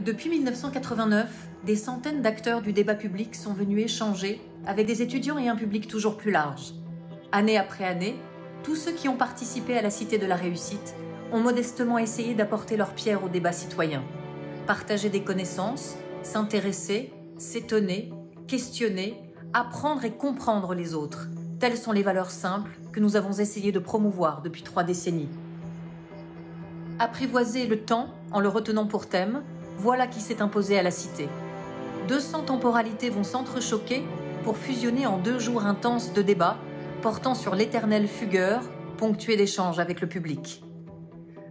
Depuis 1989, des centaines d'acteurs du débat public sont venus échanger avec des étudiants et un public toujours plus large. Année après année, tous ceux qui ont participé à la Cité de la Réussite ont modestement essayé d'apporter leur pierre au débat citoyen. Partager des connaissances, s'intéresser, s'étonner, questionner, apprendre et comprendre les autres. Telles sont les valeurs simples que nous avons essayé de promouvoir depuis 3 décennies. Apprivoiser le temps en le retenant pour thème, voilà qui s'est imposé à la Cité. 200 temporalités vont s'entrechoquer pour fusionner en 2 jours intenses de débats portant sur l'éternel fugueur, ponctué d'échanges avec le public.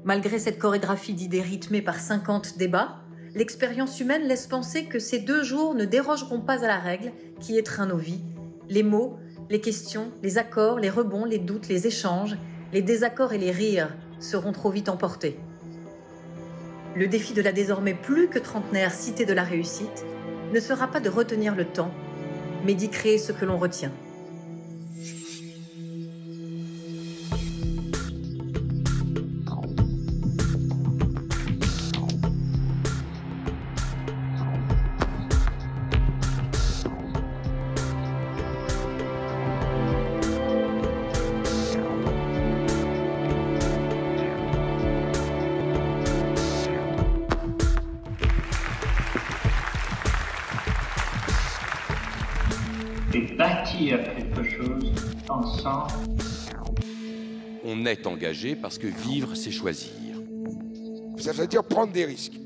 Malgré cette chorégraphie d'idées rythmée par 50 débats, l'expérience humaine laisse penser que ces 2 jours ne dérogeront pas à la règle qui étreint nos vies. Les mots, les questions, les accords, les rebonds, les doutes, les échanges, les désaccords et les rires seront trop vite emportés. Le défi de la désormais plus que trentenaire Cité de la Réussite ne sera pas de retenir le temps, mais d'y créer ce que l'on retient. Et bâtir quelque chose ensemble. On est engagé parce que vivre, c'est choisir. Ça veut dire prendre des risques.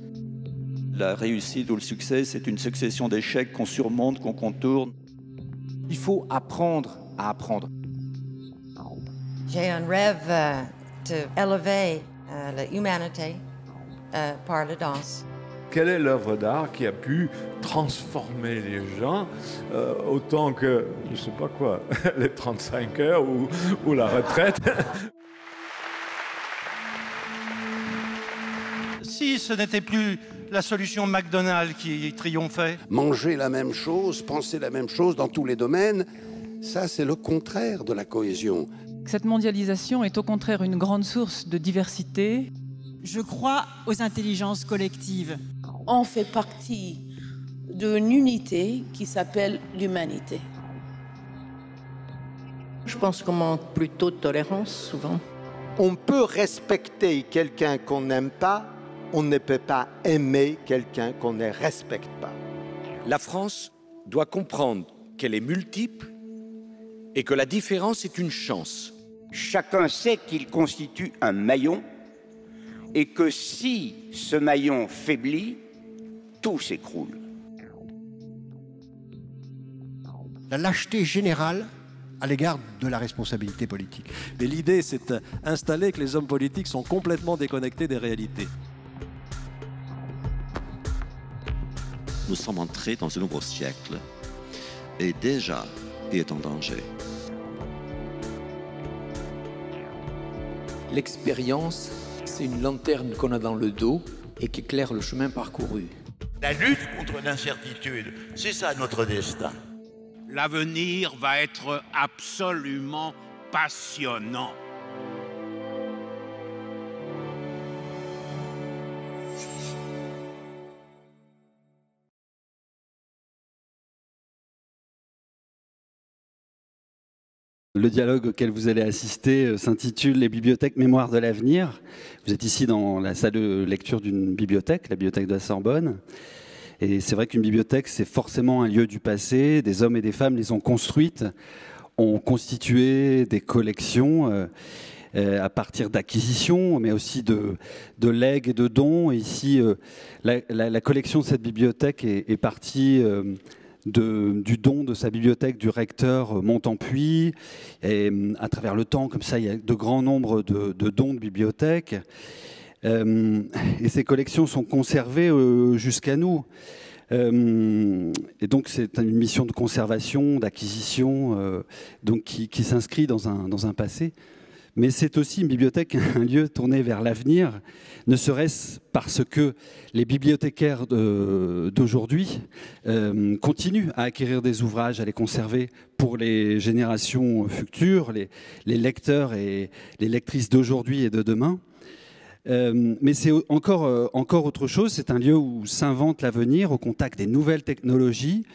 La réussite ou le succès, c'est une succession d'échecs qu'on surmonte, qu'on contourne. Il faut apprendre à apprendre. J'ai un rêve d'élever l'humanité par la danse. Quelle est l'œuvre d'art qui a pu transformer les gens autant que, je ne sais pas quoi, les 35 heures ou la retraite? Si ce n'était plus la solution McDonald's qui triomphait. Manger la même chose, penser la même chose dans tous les domaines, ça c'est le contraire de la cohésion. Cette mondialisation est au contraire une grande source de diversité. Je crois aux intelligences collectives. On fait partie d'une unité qui s'appelle l'humanité. Je pense qu'on manque plutôt de tolérance, souvent. On peut respecter quelqu'un qu'on n'aime pas, on ne peut pas aimer quelqu'un qu'on ne respecte pas. La France doit comprendre qu'elle est multiple et que la différence est une chance. Chacun sait qu'il constitue un maillon et que si ce maillon faiblit, tout s'écroule. La lâcheté générale à l'égard de la responsabilité politique. Mais l'idée, c'est d'installer que les hommes politiques sont complètement déconnectés des réalités. Nous sommes entrés dans un nouveau siècle et déjà, il est en danger. L'expérience, c'est une lanterne qu'on a dans le dos et qui éclaire le chemin parcouru. La lutte contre l'incertitude, c'est ça notre destin. L'avenir va être absolument passionnant. Le dialogue auquel vous allez assister s'intitule « Les bibliothèques mémoire de l'avenir ». Vous êtes ici dans la salle de lecture d'une bibliothèque, la bibliothèque de la Sorbonne. Et c'est vrai qu'une bibliothèque, c'est forcément un lieu du passé. Des hommes et des femmes les ont construites, ont constitué des collections à partir d'acquisitions, mais aussi de legs et de dons. Et ici, la collection de cette bibliothèque est partie du don de sa bibliothèque du recteur Montempuis. Et à travers le temps, comme ça, il y a de grands nombres de dons de bibliothèques. Et ces collections sont conservées jusqu'à nous. Et donc c'est une mission de conservation, d'acquisition, donc qui s'inscrit dans un passé. Mais c'est aussi une bibliothèque, un lieu tourné vers l'avenir, ne serait-ce parce que les bibliothécaires d'aujourd'hui continuent à acquérir des ouvrages, à les conserver pour les générations futures, les lecteurs et les lectrices d'aujourd'hui et de demain. Mais c'est encore autre chose. C'est un lieu où s'invente l'avenir au contact des nouvelles technologies.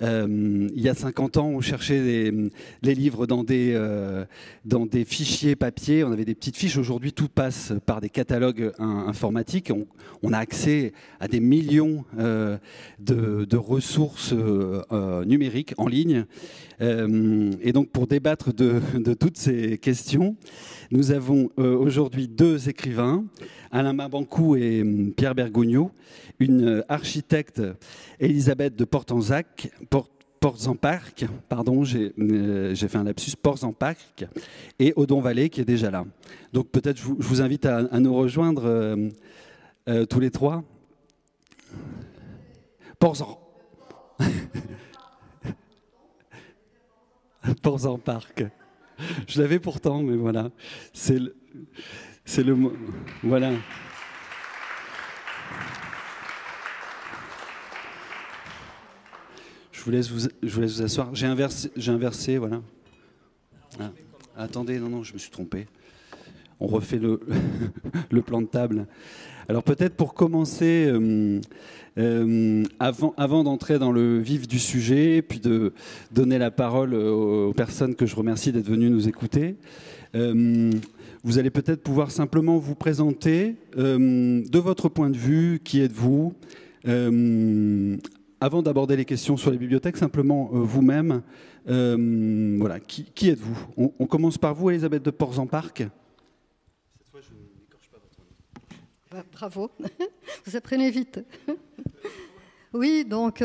Il y a 50 ans, on cherchait les livres dans des fichiers papier. On avait des petites fiches. Aujourd'hui, tout passe par des catalogues informatiques. On a accès à des millions de ressources numériques en ligne. Et donc, pour débattre de toutes ces questions, nous avons aujourd'hui deux écrivains, Alain Mabancou et Pierre Bergogneau, une architecte, Elisabeth de Portzamparc, pardon, j'ai fait un lapsus, Portzamparc, et Odon Vallée qui est déjà là. Donc peut-être je vous invite à nous rejoindre tous les trois. Portzamparc. Je l'avais pourtant, mais voilà, c'est le mot. Voilà. Je vous laisse vous asseoir. J'ai inversé, voilà. Ah, attendez, non, je me suis trompé. On refait le plan de table. Alors peut-être pour commencer, avant d'entrer dans le vif du sujet, puis de donner la parole aux personnes que je remercie d'être venues nous écouter, vous allez peut-être pouvoir simplement vous présenter de votre point de vue, qui êtes-vous, avant d'aborder les questions sur les bibliothèques, simplement vous-même, voilà, qui êtes-vous? On commence par vous, Elisabeth de Portzamparc. Cette fois, je n'écorche pas votre nom. Bravo, vous apprenez vite. Oui, donc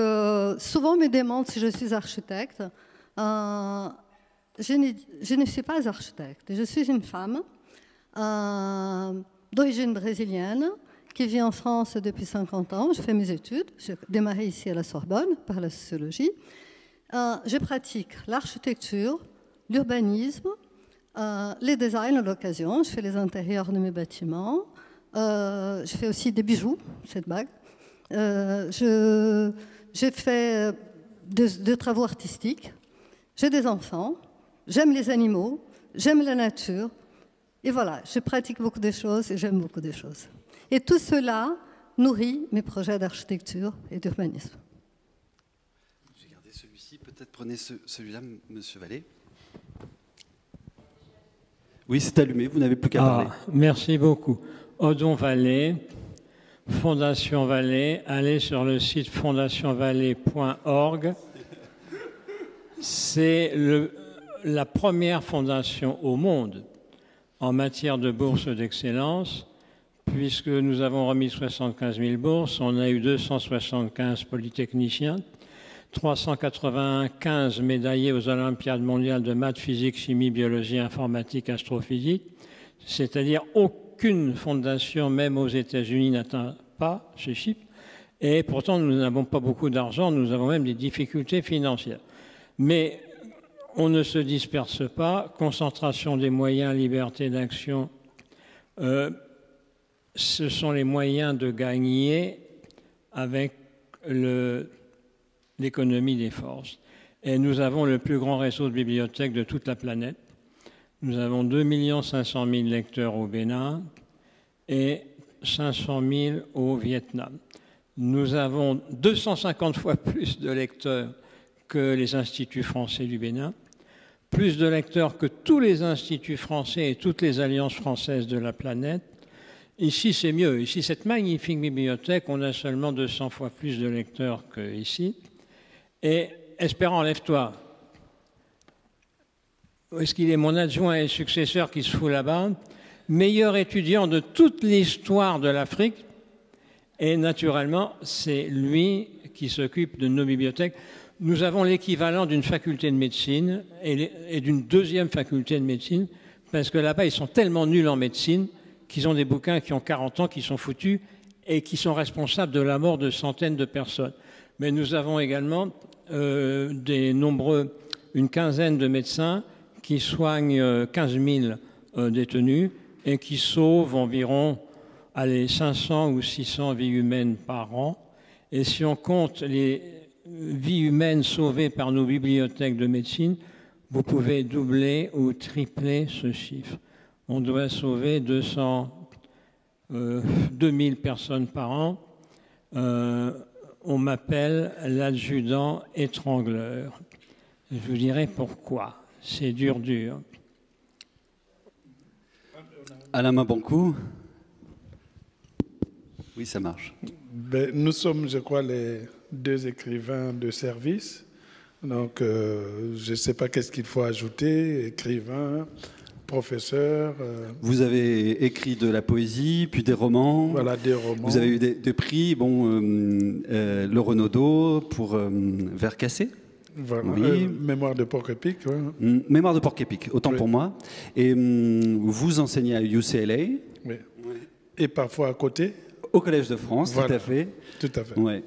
souvent on me demande si je suis architecte. Je ne suis pas architecte, je suis une femme d'origine brésilienne qui vit en France depuis 50 ans. Je fais mes études. J'ai démarré ici à la Sorbonne par la sociologie. Je pratique l'architecture, l'urbanisme, les designs à l'occasion. Je fais les intérieurs de mes bâtiments. Je fais aussi des bijoux, cette bague. J'ai fait des travaux artistiques. J'ai des enfants. J'aime les animaux. J'aime la nature. Et voilà, je pratique beaucoup de choses et j'aime beaucoup de choses. Et tout cela nourrit mes projets d'architecture et d'urbanisme. J'ai gardé celui-ci. Peut-être prenez celui-là, Monsieur Vallée. Oui, c'est allumé. Vous n'avez plus qu'à parler. Merci beaucoup. Odon Vallée, Fondation Vallée. Allez sur le site fondationvallée.org. C'est la première fondation au monde en matière de bourse d'excellence, puisque nous avons remis 75 000 bourses, on a eu 275 polytechniciens, 395 médaillés aux Olympiades mondiales de maths, physique, chimie, biologie, informatique, astrophysique, c'est-à-dire aucune fondation, même aux États-Unis, n'atteint pas ce chiffre, et pourtant nous n'avons pas beaucoup d'argent, nous avons même des difficultés financières. Mais on ne se disperse pas, concentration des moyens, liberté d'action, ce sont les moyens de gagner avec l'économie des forces. Et nous avons le plus grand réseau de bibliothèques de toute la planète. Nous avons 2 500 000 lecteurs au Bénin et 500 000 au Vietnam. Nous avons 250 fois plus de lecteurs que les instituts français du Bénin, plus de lecteurs que tous les instituts français et toutes les alliances françaises de la planète. Ici, c'est mieux. Ici, cette magnifique bibliothèque, on a seulement 200 fois plus de lecteurs qu'ici. Et Espérant, lève-toi. Où est-ce qu'il est, mon adjoint et successeur qui se fout là-bas? Meilleur étudiant de toute l'histoire de l'Afrique. Et naturellement, c'est lui qui s'occupe de nos bibliothèques. Nous avons l'équivalent d'une faculté de médecine et d'une deuxième faculté de médecine, parce que là-bas, ils sont tellement nuls en médecine qu'ils ont des bouquins qui ont 40 ans, qui sont foutus et qui sont responsables de la mort de centaines de personnes. Mais nous avons également une quinzaine de médecins qui soignent 15 000 détenus et qui sauvent environ 500 ou 600 vies humaines par an. Et si on compte les vies humaines sauvées par nos bibliothèques de médecine, vous pouvez doubler ou tripler ce chiffre. On doit sauver 2000 personnes par an, on m'appelle l'adjudant étrangleur. Je vous dirai pourquoi. C'est dur. Alain Mabancou. Oui, ça marche. Ben, nous sommes, je crois, les deux écrivains de service. Donc, je ne sais pas qu'est-ce qu'il faut ajouter. Écrivain, professeur. Vous avez écrit de la poésie, puis des romans. Voilà, des romans. Vous avez eu des prix, le Renaudot pour Vers cassé. Voilà. Oui. Mémoire de Porc-Épic. Ouais. Mémoire de Porc-Épic, autant pour moi. Et vous enseignez à UCLA. Oui. Et parfois à côté. Au Collège de France, voilà. Tout à fait. Tout à fait. Ouais.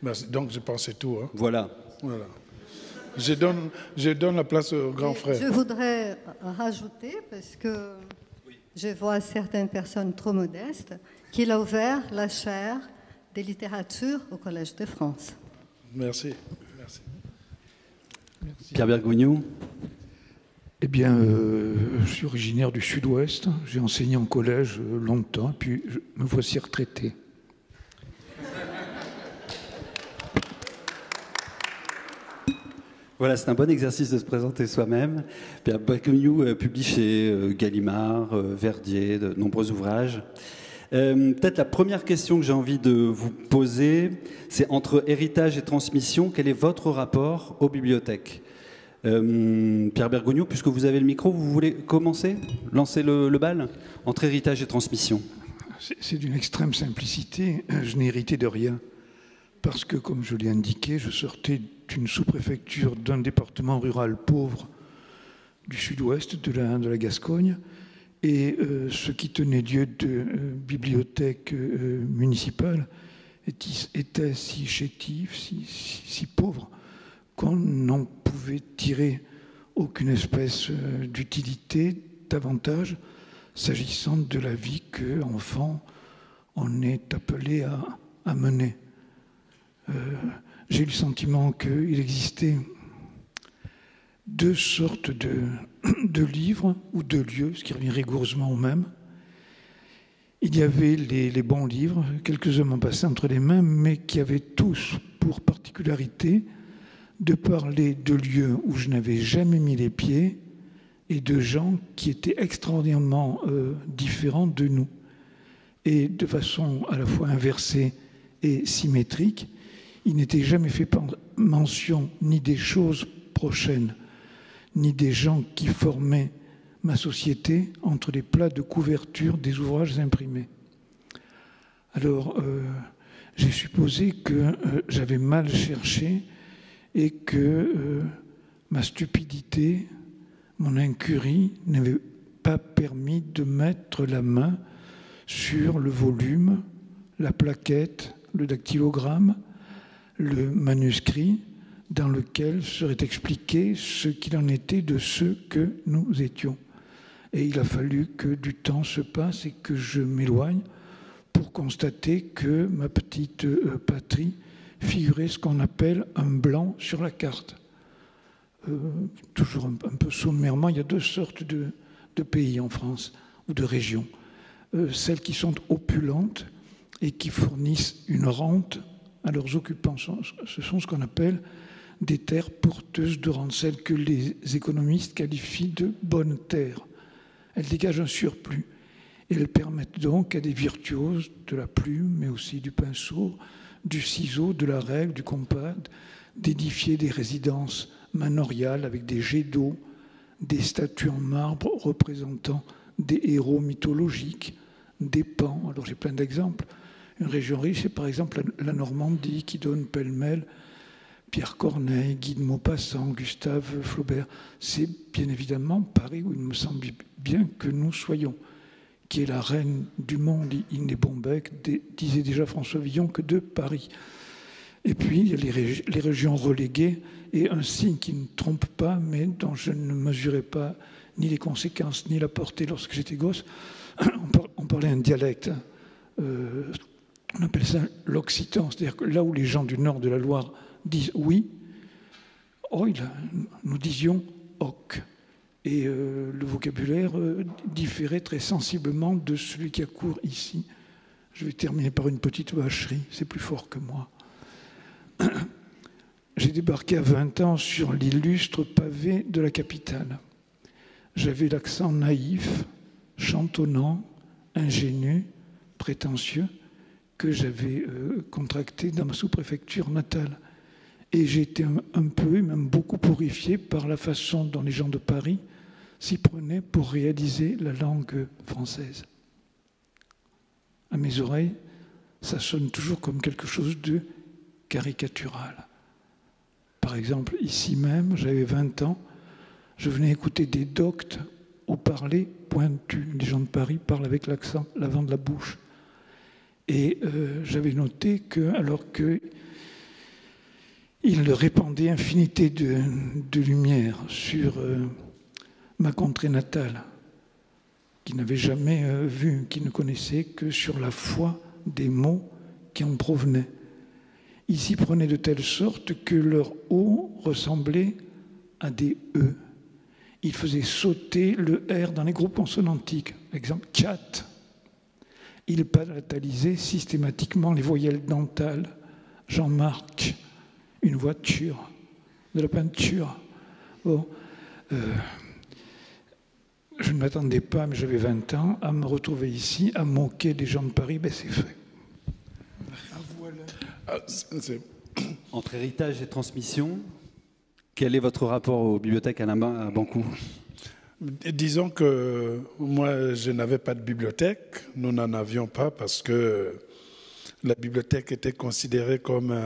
Merci. Donc, je pense que c'est tout. Hein. Voilà. Je donne la place au grand frère. Je voudrais rajouter, parce que je vois certaines personnes trop modestes, qu'il a ouvert la chaire des littératures au Collège de France. Merci. Pierre Bergogneau. Eh bien, je suis originaire du Sud-Ouest. J'ai enseigné en collège longtemps, puis me voici retraité. Voilà, c'est un bon exercice de se présenter soi-même. Pierre Bergogneau publie chez Gallimard, Verdier, de nombreux ouvrages. Peut-être la première question que j'ai envie de vous poser, c'est entre héritage et transmission, quel est votre rapport aux bibliothèques ? Pierre Bergogneau, puisque vous avez le micro, vous voulez commencer ? Lancer le bal ? Entre héritage et transmission. C'est d'une extrême simplicité. Je n'ai hérité de rien. Parce que, comme je l'ai indiqué, je sortais d'une sous-préfecture d'un département rural pauvre du sud-ouest de la Gascogne. Et ce qui tenait lieu de bibliothèque municipale était si chétif, si pauvre, qu'on n'en pouvait tirer aucune espèce d'utilité, d'avantage, s'agissant de la vie qu'enfant on est appelé à mener. J'ai eu le sentiment qu'il existait deux sortes de livres ou de lieux, ce qui revient rigoureusement au même. Il y avait les bons livres, quelques-uns m'ont passé entre les mains, mais qui avaient tous pour particularité de parler de lieux où je n'avais jamais mis les pieds et de gens qui étaient extraordinairement différents de nous. Et de façon à la fois inversée et symétrique, il n'était jamais fait mention ni des choses prochaines, ni des gens qui formaient ma société entre les plats de couverture des ouvrages imprimés. Alors, j'ai supposé que j'avais mal cherché et que ma stupidité, mon incurie n'avait pas permis de mettre la main sur le volume, la plaquette, le dactylogramme, le manuscrit dans lequel serait expliqué ce qu'il en était de ceux que nous étions. Et il a fallu que du temps se passe et que je m'éloigne pour constater que ma petite patrie figurait ce qu'on appelle un blanc sur la carte. Toujours un peu sommairement, il y a deux sortes de pays en France, ou de régions. Celles qui sont opulentes et qui fournissent une rente à leurs occupants. Ce sont ce qu'on appelle des terres porteuses de rente, celles que les économistes qualifient de bonnes terres. Elles dégagent un surplus et elles permettent donc à des virtuoses de la plume, mais aussi du pinceau, du ciseau, de la règle, du compas, d'édifier des résidences manoriales avec des jets d'eau, des statues en marbre représentant des héros mythologiques, des pans. Alors j'ai plein d'exemples. Une région riche, c'est par exemple la Normandie qui donne pêle-mêle Pierre Corneille, Guy de Maupassant, Gustave Flaubert. C'est bien évidemment Paris où il me semble bien que nous soyons, qui est la reine du monde. Il n'est bon bec, disait déjà François Villon, que de Paris. Et puis il y a les régions reléguées et un signe qui ne trompe pas, mais dont je ne mesurais pas ni les conséquences ni la portée lorsque j'étais gosse. On parlait un dialecte. On appelle ça l'occitan, c'est-à-dire que là où les gens du nord de la Loire disent oui, nous disions hoc. Et le vocabulaire différait très sensiblement de celui qui a cours ici. Je vais terminer par une petite vacherie, c'est plus fort que moi. J'ai débarqué à 20 ans sur l'illustre pavé de la capitale. J'avais l'accent naïf, chantonnant, ingénu, prétentieux, que j'avais contracté dans ma sous-préfecture natale. Et j'ai été un peu, et même beaucoup horrifié par la façon dont les gens de Paris s'y prenaient pour réaliser la langue française. À mes oreilles, ça sonne toujours comme quelque chose de caricatural. Par exemple, ici même, j'avais 20 ans, je venais écouter des doctes au parler pointu. Les gens de Paris parlent avec l'accent, l'avant de la bouche. Et j'avais noté que, alors qu'ils répandaient infinité de lumière sur ma contrée natale, qui n'avait jamais vu, qui ne connaissait que sur la foi des mots qui en provenaient. Ils s'y prenaient de telle sorte que leur O ressemblait à des E. Ils faisaient sauter le R dans les groupes consonantiques. Par exemple, chat. Ils palatalisaient systématiquement les voyelles dentales. Jean-Marc, une voiture, de la peinture. Bon, je ne m'attendais pas, mais j'avais 20 ans, à me retrouver ici, à moquer des gens de Paris. Ben, c'est fait. Entre héritage et transmission, quel est votre rapport aux bibliothèques à Bankou? Disons que moi, je n'avais pas de bibliothèque. Nous n'en avions pas parce que la bibliothèque était considérée comme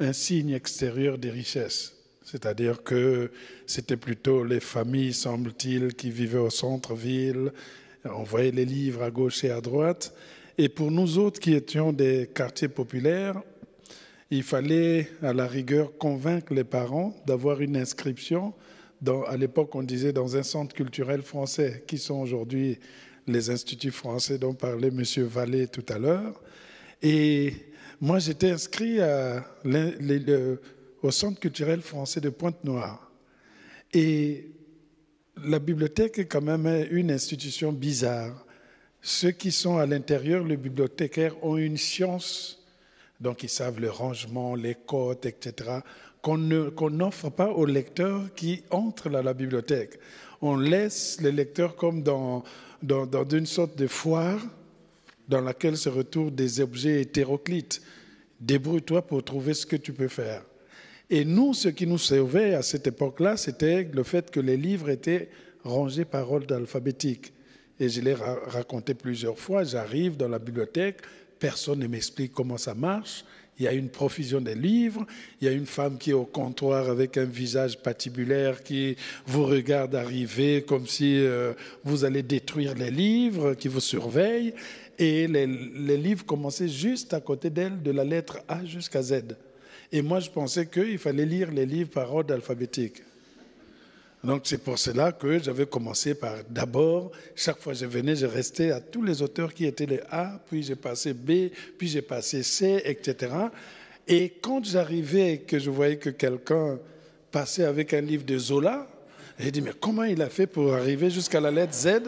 un signe extérieur des richesses. C'est-à-dire que c'était plutôt les familles, semble-t-il, qui vivaient au centre-ville. On voyait les livres à gauche et à droite. Et pour nous autres qui étions des quartiers populaires, il fallait à la rigueur convaincre les parents d'avoir une inscription. À l'époque, on disait dans un centre culturel français, qui sont aujourd'hui les instituts français dont parlait M. Vallée tout à l'heure. Et moi, j'étais inscrit au centre culturel français de Pointe-Noire. Et la bibliothèque est quand même une institution bizarre. Ceux qui sont à l'intérieur, les bibliothécaires, ont une science, donc ils savent le rangement, les codes, etc., qu'on n'offre pas aux lecteurs qui entrent à la bibliothèque. On laisse les lecteurs comme dans une sorte de foire dans laquelle se retrouvent des objets hétéroclites. Débrouille-toi pour trouver ce que tu peux faire. Et nous, ce qui nous sauvait à cette époque-là, c'était le fait que les livres étaient rangés par ordre alphabétique. Et je l'ai raconté plusieurs fois, j'arrive dans la bibliothèque, personne ne m'explique comment ça marche. Il y a une profusion de livres, il y a une femme qui est au comptoir avec un visage patibulaire qui vous regarde arriver comme si vous allez détruire les livres, qui vous surveille. Et les livres commençaient juste à côté d'elle, de la lettre A jusqu'à Z. Et moi, je pensais qu'il fallait lire les livres par ordre alphabétique. Donc c'est pour cela que j'avais commencé par d'abord, chaque fois que je venais, je restais à tous les auteurs qui étaient les A, puis j'ai passé B, puis j'ai passé C, etc. Et quand j'arrivais et que je voyais que quelqu'un passait avec un livre de Zola, j'ai dit mais comment il a fait pour arriver jusqu'à la lettre Z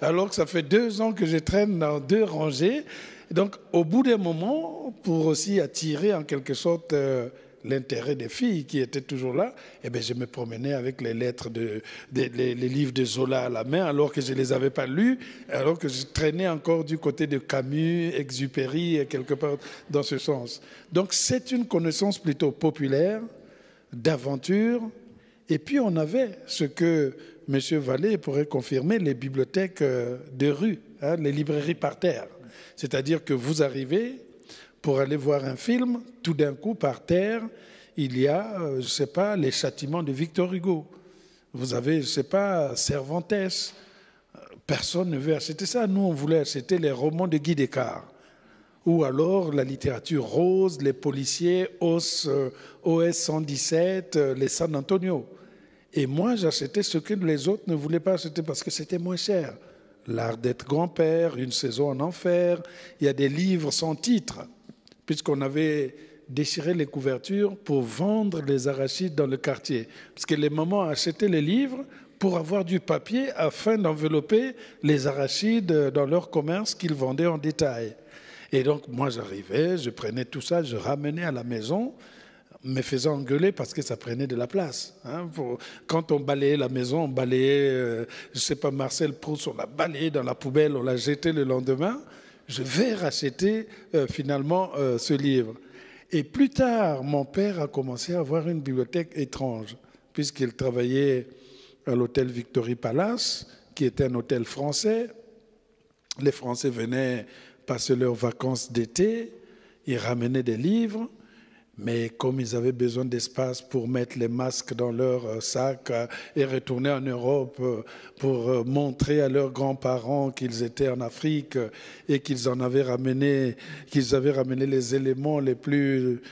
alors que ça fait 2 ans que je traîne dans 2 rangées. Et donc au bout d'un moment, pour aussi attirer en quelque sorte l'intérêt des filles qui étaient toujours là, eh bien, je me promenais avec les lettres, les livres de Zola à la main, alors que je ne les avais pas lus, alors que je traînais encore du côté de Camus, Exupéry, et quelque part dans ce sens. Donc, c'est une connaissance plutôt populaire, d'aventure, et puis on avait ce que M. Vallée pourrait confirmer, les bibliothèques de rue, hein, les librairies par terre. C'est-à-dire que vous arrivez pour aller voir un film, tout d'un coup, par terre, il y a, je ne sais pas, les châtiments de Victor Hugo. Vous avez, je ne sais pas, Cervantes. Personne ne veut acheter ça. Nous, on voulait acheter les romans de Guy Descartes. Ou alors la littérature rose, les policiers, OS 117, les San Antonio. Et moi, j'achetais ce que les autres ne voulaient pas acheter parce que c'était moins cher. L'art d'être grand-père, Une saison en enfer. Il y a des livres sans titre, puisqu'on avait déchiré les couvertures pour vendre les arachides dans le quartier. Parce que les mamans achetaient les livres pour avoir du papier afin d'envelopper les arachides dans leur commerce qu'ils vendaient en détail. Et donc, moi, j'arrivais, je prenais tout ça, je ramenais à la maison, me faisant engueuler parce que ça prenait de la place. Hein. Quand on balayait la maison, on balayait, je ne sais pas, Marcel Proust, on l'a balayé dans la poubelle, on l'a jeté le lendemain. Je vais racheter finalement ce livre. Et plus tard, mon père a commencé à avoir une bibliothèque étrange, puisqu'il travaillait à l'hôtel Victory Palace, qui était un hôtel français. Les Français venaient passer leurs vacances d'été, ils ramenaient des livres, mais comme ils avaient besoin d'espace pour mettre les masques dans leur sac et retourner en Europe pour montrer à leurs grands-parents qu'ils étaient en Afrique et qu'ils avaient ramené les éléments les plus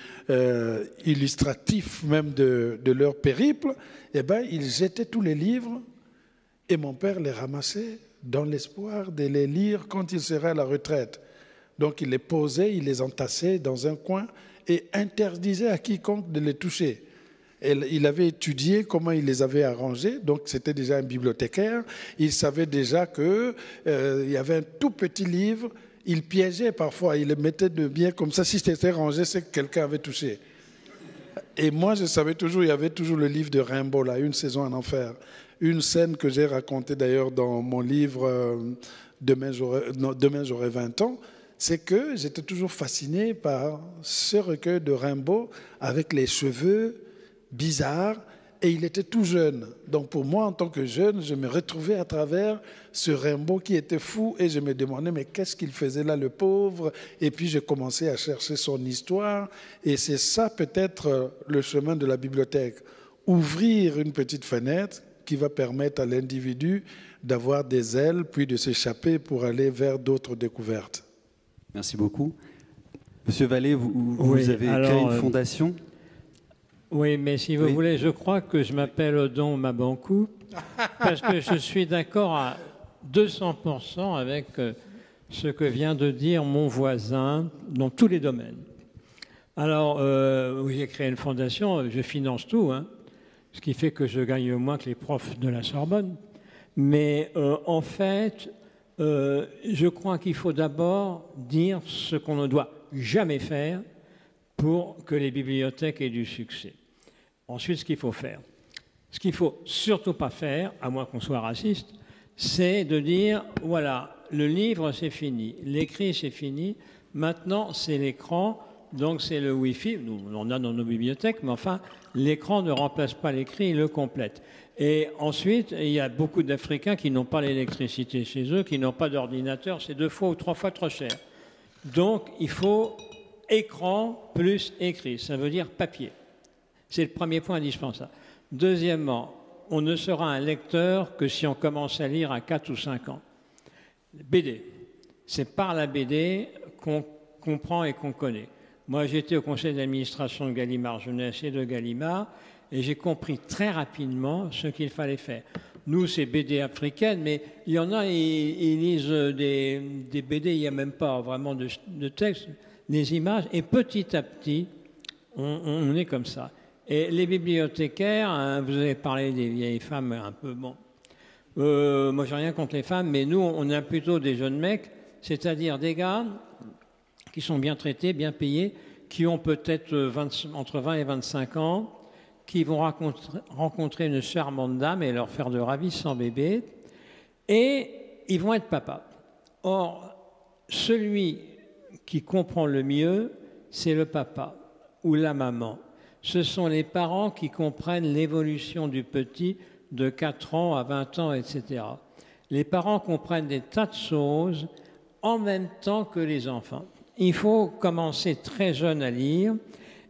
illustratifs même de leur périple, eh ben, ils jetaient tous les livres et mon père les ramassait dans l'espoir de les lire quand il serait à la retraite. Donc il les posait, il les entassait dans un coin et interdisait à quiconque de les toucher. Et il avait étudié comment il les avait arrangés, donc c'était déjà un bibliothécaire. Il savait déjà qu'il y avait un tout petit livre, il piégeait parfois, il le mettait de bien comme ça. Si c'était rangé, c'est que quelqu'un avait touché. Et moi, je savais toujours, il y avait toujours le livre de Rimbaud, là, Une saison en enfer. Une scène que j'ai racontée d'ailleurs dans mon livre Demain j'aurai 20 ans, c'est que j'étais toujours fasciné par ce recueil de Rimbaud avec les cheveux bizarres et il était tout jeune. Donc pour moi, en tant que jeune, je me retrouvais à travers ce Rimbaud qui était fou et je me demandais mais qu'est-ce qu'il faisait là, le pauvre? Et puis j'ai commencé à chercher son histoire et c'est ça peut-être le chemin de la bibliothèque. Ouvrir une petite fenêtre qui va permettre à l'individu d'avoir des ailes puis de s'échapper pour aller vers d'autres découvertes. Merci beaucoup. Monsieur Vallée, vous avez créé une fondation. Oui, mais si vous voulez, je crois que je m'appelle Odon Mabankou parce que je suis d'accord à 200% avec ce que vient de dire mon voisin dans tous les domaines. Alors, oui, j'ai créé une fondation, je finance tout, hein, ce qui fait que je gagne moins que les profs de la Sorbonne. Mais en fait, je crois qu'il faut d'abord dire ce qu'on ne doit jamais faire pour que les bibliothèques aient du succès. Ensuite, ce qu'il faut faire. Ce qu'il ne faut surtout pas faire, à moins qu'on soit raciste, c'est de dire, voilà, le livre c'est fini, l'écrit c'est fini, maintenant c'est l'écran, donc c'est le Wi-Fi, nous on en a dans nos bibliothèques, mais enfin, l'écran ne remplace pas l'écrit, il le complète. Et ensuite, il y a beaucoup d'Africains qui n'ont pas l'électricité chez eux, qui n'ont pas d'ordinateur, c'est 2 fois ou 3 fois trop cher. Donc, il faut écran plus écrit, ça veut dire papier. C'est le premier point indispensable. Deuxièmement, on ne sera un lecteur que si on commence à lire à 4 ou 5 ans. BD, c'est par la BD qu'on comprend et qu'on connaît. Moi, j'étais au conseil d'administration de Gallimard Jeunesse et de Gallimard, et j'ai compris très rapidement ce qu'il fallait faire. Nous, c'est BD africaine, mais il y en a, ils lisent des BD, il n'y a même pas vraiment de texte, des images, et petit à petit, on est comme ça. Et les bibliothécaires, hein, vous avez parlé des vieilles femmes un peu, bon. Moi, j'ai rien contre les femmes, mais nous, on a plutôt des jeunes mecs, c'est-à-dire des gars qui sont bien traités, bien payés, qui ont peut-être entre 20 et 25 ans, qui vont rencontrer une charmante dame et leur faire de ravissants bébés, et ils vont être papas. Or, celui qui comprend le mieux, c'est le papa ou la maman. Ce sont les parents qui comprennent l'évolution du petit de 4 ans à 20 ans, etc. Les parents comprennent des tas de choses en même temps que les enfants. Il faut commencer très jeune à lire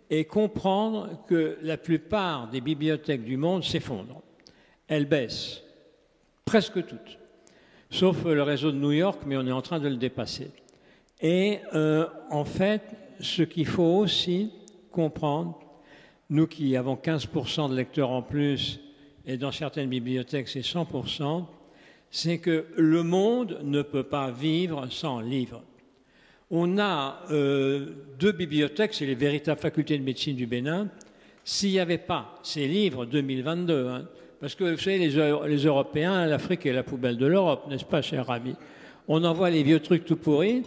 et comprendre que la plupart des bibliothèques du monde s'effondrent. Elles baissent, presque toutes, sauf le réseau de New York, mais on est en train de le dépasser. Et en fait, ce qu'il faut aussi comprendre, nous qui avons 15% de lecteurs en plus, et dans certaines bibliothèques c'est 100%, c'est que le monde ne peut pas vivre sans livres. On a 2 bibliothèques, c'est les véritables facultés de médecine du Bénin. S'il n'y avait pas ces livres 2022, hein, Parce que, vous savez, les Européens, l'Afrique est la poubelle de l'Europe, n'est-ce pas, cher ami? On envoie les vieux trucs tout pourris.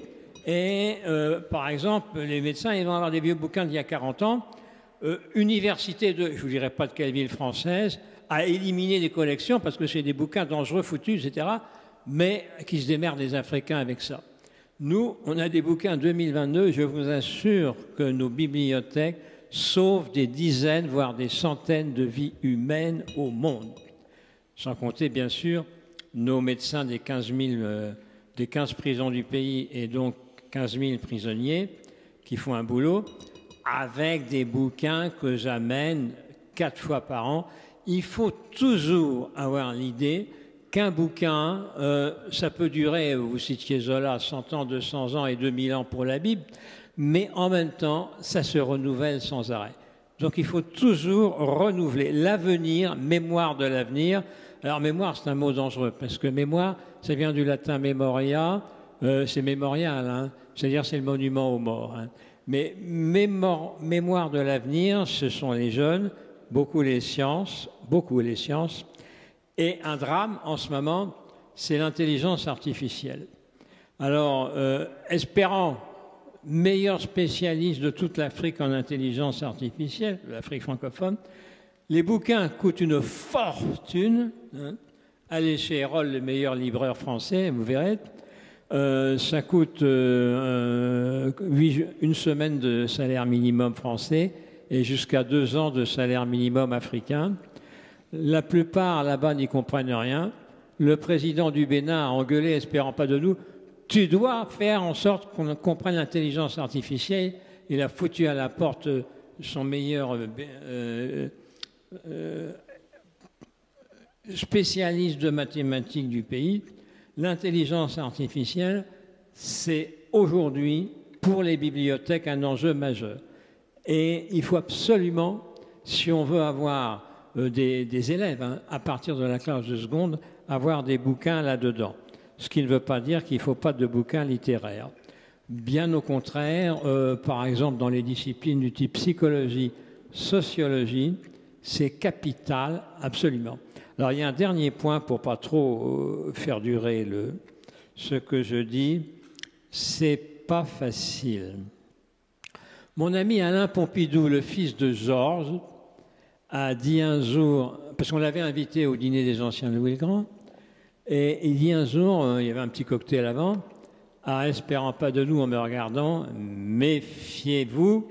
Et, par exemple, les médecins, ils vont avoir des vieux bouquins d'il y a 40 ans. Université de, je ne vous dirai pas de quelle ville française, a éliminé des collections parce que c'est des bouquins dangereux, foutus, etc. Mais qui se démerdent les Africains avec ça. Nous, on a des bouquins 2022, je vous assure que nos bibliothèques sauvent des dizaines, voire des centaines de vies humaines au monde. Sans compter, bien sûr, nos médecins des 15 prisons du pays et donc 15 000 prisonniers qui font un boulot avec des bouquins que j'amène 4 fois par an. Il faut toujours avoir l'idée qu'un bouquin, ça peut durer, vous citiez Zola, 100 ans, 200 ans et 2000 ans pour la Bible, mais en même temps, ça se renouvelle sans arrêt. Donc il faut toujours renouveler l'avenir, mémoire de l'avenir. Alors mémoire, c'est un mot dangereux, parce que mémoire, ça vient du latin memoria, c'est mémorial, hein, c'est-à-dire c'est le monument aux morts. Hein. Mais mémoire de l'avenir, ce sont les jeunes, beaucoup les sciences, et un drame en ce moment, c'est l'intelligence artificielle. Alors, espérant meilleur spécialiste de toute l'Afrique en intelligence artificielle, l'Afrique francophone, les bouquins coûtent une fortune. Hein. Allez chez Erol, le meilleur libraire français, vous verrez. Ça coûte une semaine de salaire minimum français et jusqu'à 2 ans de salaire minimum africain. La plupart là-bas n'y comprennent rien. Le président du Bénin a engueulé, espérant pas de nous, tu dois faire en sorte qu'on comprenne l'intelligence artificielle. Il a foutu à la porte son meilleur spécialiste de mathématiques du pays. L'intelligence artificielle, c'est aujourd'hui, pour les bibliothèques, un enjeu majeur. Et il faut absolument, si on veut avoir des élèves, hein, à partir de la classe de seconde, avoir des bouquins là-dedans. Ce qui ne veut pas dire qu'il ne faut pas de bouquins littéraires. Bien au contraire, par exemple, dans les disciplines du type psychologie, sociologie, c'est capital, absolument. Alors, il y a un dernier point pour pas trop faire durer ce que je dis. C'est pas facile. Mon ami Alain Pompidou, le fils de Georges, a dit un jour, parce qu'on l'avait invité au dîner des anciens Louis le Grand, et il dit un jour, il y avait un petit cocktail avant, espérant pas de nous en me regardant, méfiez-vous,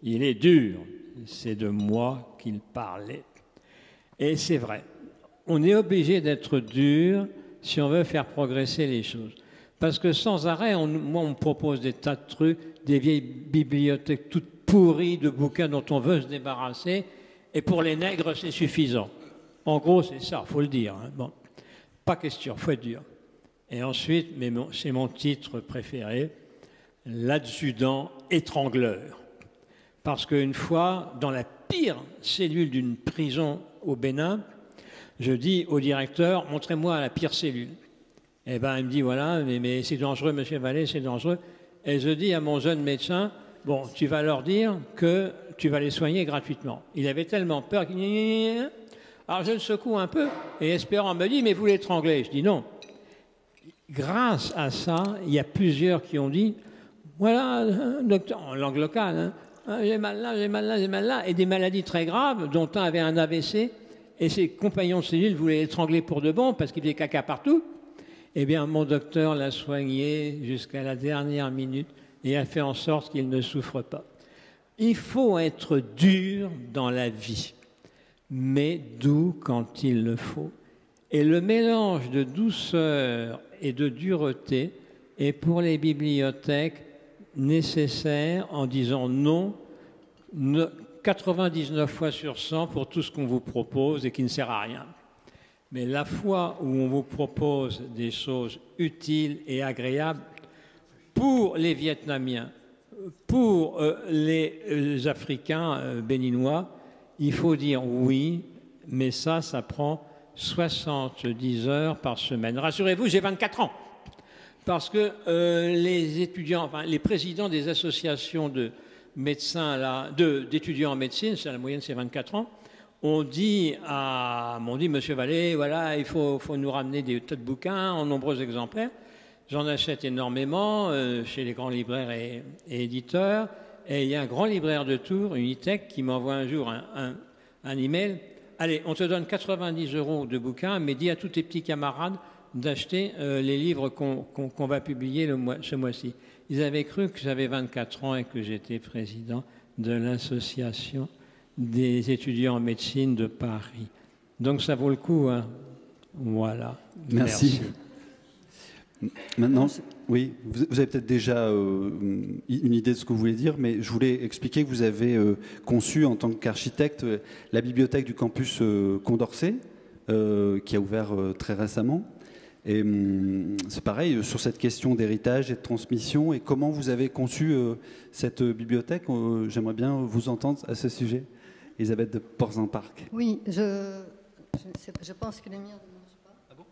il est dur. C'est de moi qu'il parlait. Et c'est vrai. On est obligé d'être dur si on veut faire progresser les choses. Parce que sans arrêt, moi, on me propose des tas de trucs, des vieilles bibliothèques toutes pourries de bouquins dont on veut se débarrasser, et pour les nègres, c'est suffisant. En gros, c'est ça, il faut le dire. Hein. Bon, pas question, il faut être dur. Et ensuite, c'est mon titre préféré, l'adjudant étrangleur. Parce qu'une fois, dans la pire cellule d'une prison au Bénin, je dis au directeur, montrez-moi la pire cellule. Eh bien, il me dit, voilà, mais c'est dangereux, monsieur Vallée, c'est dangereux. Et je dis à mon jeune médecin, bon, tu vas leur dire que tu vas les soigner gratuitement. Il avait tellement peur qu'il... Alors je le secoue un peu, et espérant me dit, mais vous l'étranglez. Je dis non. Grâce à ça, il y a plusieurs qui ont dit, voilà, docteur, en langue locale, hein, j'ai mal là, j'ai mal là, j'ai mal là, et des maladies très graves, dont un avait un AVC, et ses compagnons de cellule voulaient l'étrangler pour de bon, parce qu'il faisait caca partout. Eh bien, mon docteur l'a soigné jusqu'à la dernière minute, et a fait en sorte qu'il ne souffre pas. Il faut être dur dans la vie, mais doux quand il le faut. Et le mélange de douceur et de dureté est pour les bibliothèques nécessaire en disant non 99 fois sur 100 pour tout ce qu'on vous propose et qui ne sert à rien. Mais la fois où on vous propose des choses utiles et agréables pour les Vietnamiens, pour les Africains béninois, il faut dire oui, mais ça prend 70 heures par semaine. Rassurez-vous, j'ai 24 ans. Parce que les étudiants, enfin, les présidents des associations de médecins, d'étudiants en médecine, la moyenne c'est 24 ans, m'ont dit, Monsieur Vallée, voilà, il faut nous ramener des tas de bouquins en nombreux exemplaires. J'en achète énormément chez les grands libraires et éditeurs. Et il y a un grand libraire de Tours, Unitech, qui m'envoie un jour un email. Allez, on te donne 90 € de bouquins, mais dis à tous tes petits camarades d'acheter les livres qu'on va publier ce mois-ci. Ils avaient cru que j'avais 24 ans et que j'étais président de l'association des étudiants en médecine de Paris. Donc ça vaut le coup, hein. Voilà. Merci. Maintenant, oui, vous avez peut-être déjà une idée de ce que vous voulez dire, mais je voulais expliquer que vous avez conçu en tant qu'architecte la bibliothèque du campus Condorcet, qui a ouvert très récemment. Et c'est pareil, sur cette question d'héritage et de transmission, et comment vous avez conçu cette bibliothèque, j'aimerais bien vous entendre à ce sujet. Elisabeth de Porzin-Parc. Oui, je pense que les miens ne marchent pas. Ah bon?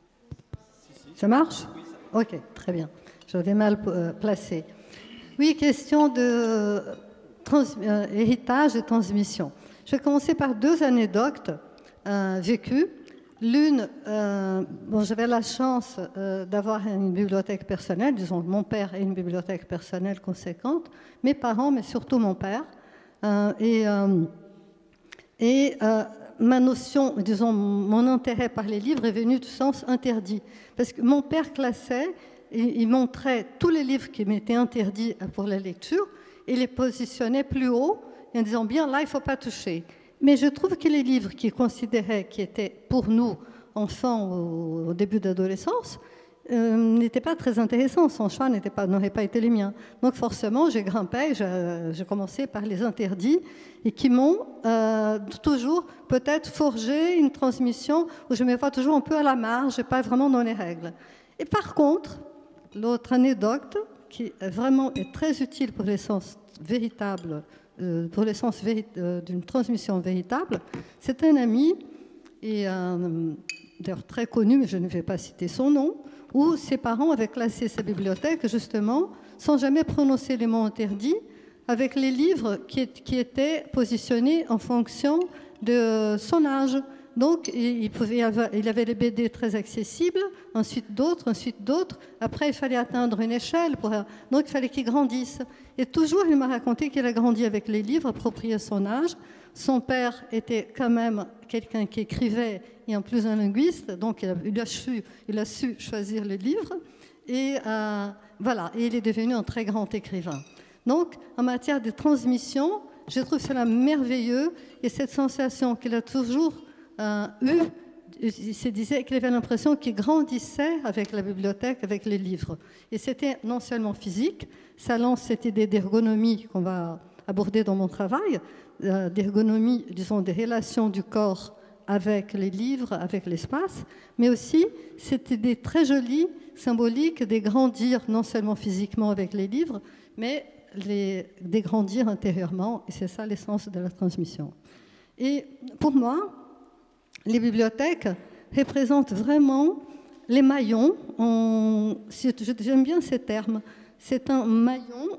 Ça marche? Oui, ça marche. Ok, très bien. J'avais mal placé. Oui, question de héritage et transmission. Je vais commencer par 2 anecdotes vécues. L'une, j'avais la chance d'avoir une bibliothèque personnelle, disons mon père a une bibliothèque personnelle conséquente, mes parents, mais surtout mon père. Ma notion, disons, mon intérêt par les livres est venu du sens interdit. Parce que mon père classait, il montrait tous les livres qui m'étaient interdits pour la lecture et les positionnait plus haut en disant, bien, là, il ne faut pas toucher. Mais je trouve que les livres qu'il considérait qui étaient pour nous, enfants au début d'adolescence, n'étaient pas très intéressants. Son choix n'aurait pas été les miens. Donc forcément, j'ai grimpé, j'ai commencé par les interdits et qui m'ont toujours peut-être forgé une transmission où je me vois toujours un peu à la marge et pas vraiment dans les règles. Et par contre, l'autre anecdote qui vraiment est très utile pour l'essence véritable, pour l'essence d'une transmission véritable, c'est un ami, et d'ailleurs très connu, mais je ne vais pas citer son nom, où ses parents avaient classé sa bibliothèque, justement, sans jamais prononcer les mots interdits, avec les livres qui étaient positionnés en fonction de son âge. Donc, il avait les BD très accessibles, ensuite d'autres. Après, il fallait atteindre une échelle. Donc, il fallait qu'il grandisse. Et toujours, il m'a raconté qu'il a grandi avec les livres appropriés à son âge. Son père était quand même quelqu'un qui écrivait et en plus un linguiste. Donc, il a su choisir les livres. Et voilà, et il est devenu un très grand écrivain. Donc, en matière de transmission, je trouve cela merveilleux. Et cette sensation qu'il a toujours il se disait qu'il avait l'impression qu'il grandissait avec la bibliothèque, avec les livres. Et c'était non seulement physique, ça lance cette idée d'ergonomie qu'on va aborder dans mon travail, d'ergonomie, disons, des relations du corps avec les livres, avec l'espace, mais aussi cette idée très jolie, symbolique, de grandir non seulement physiquement avec les livres, mais de grandir intérieurement, et c'est ça l'essence de la transmission. Et pour moi, les bibliothèques représentent vraiment les maillons. J'aime bien ces termes. C'est un maillon.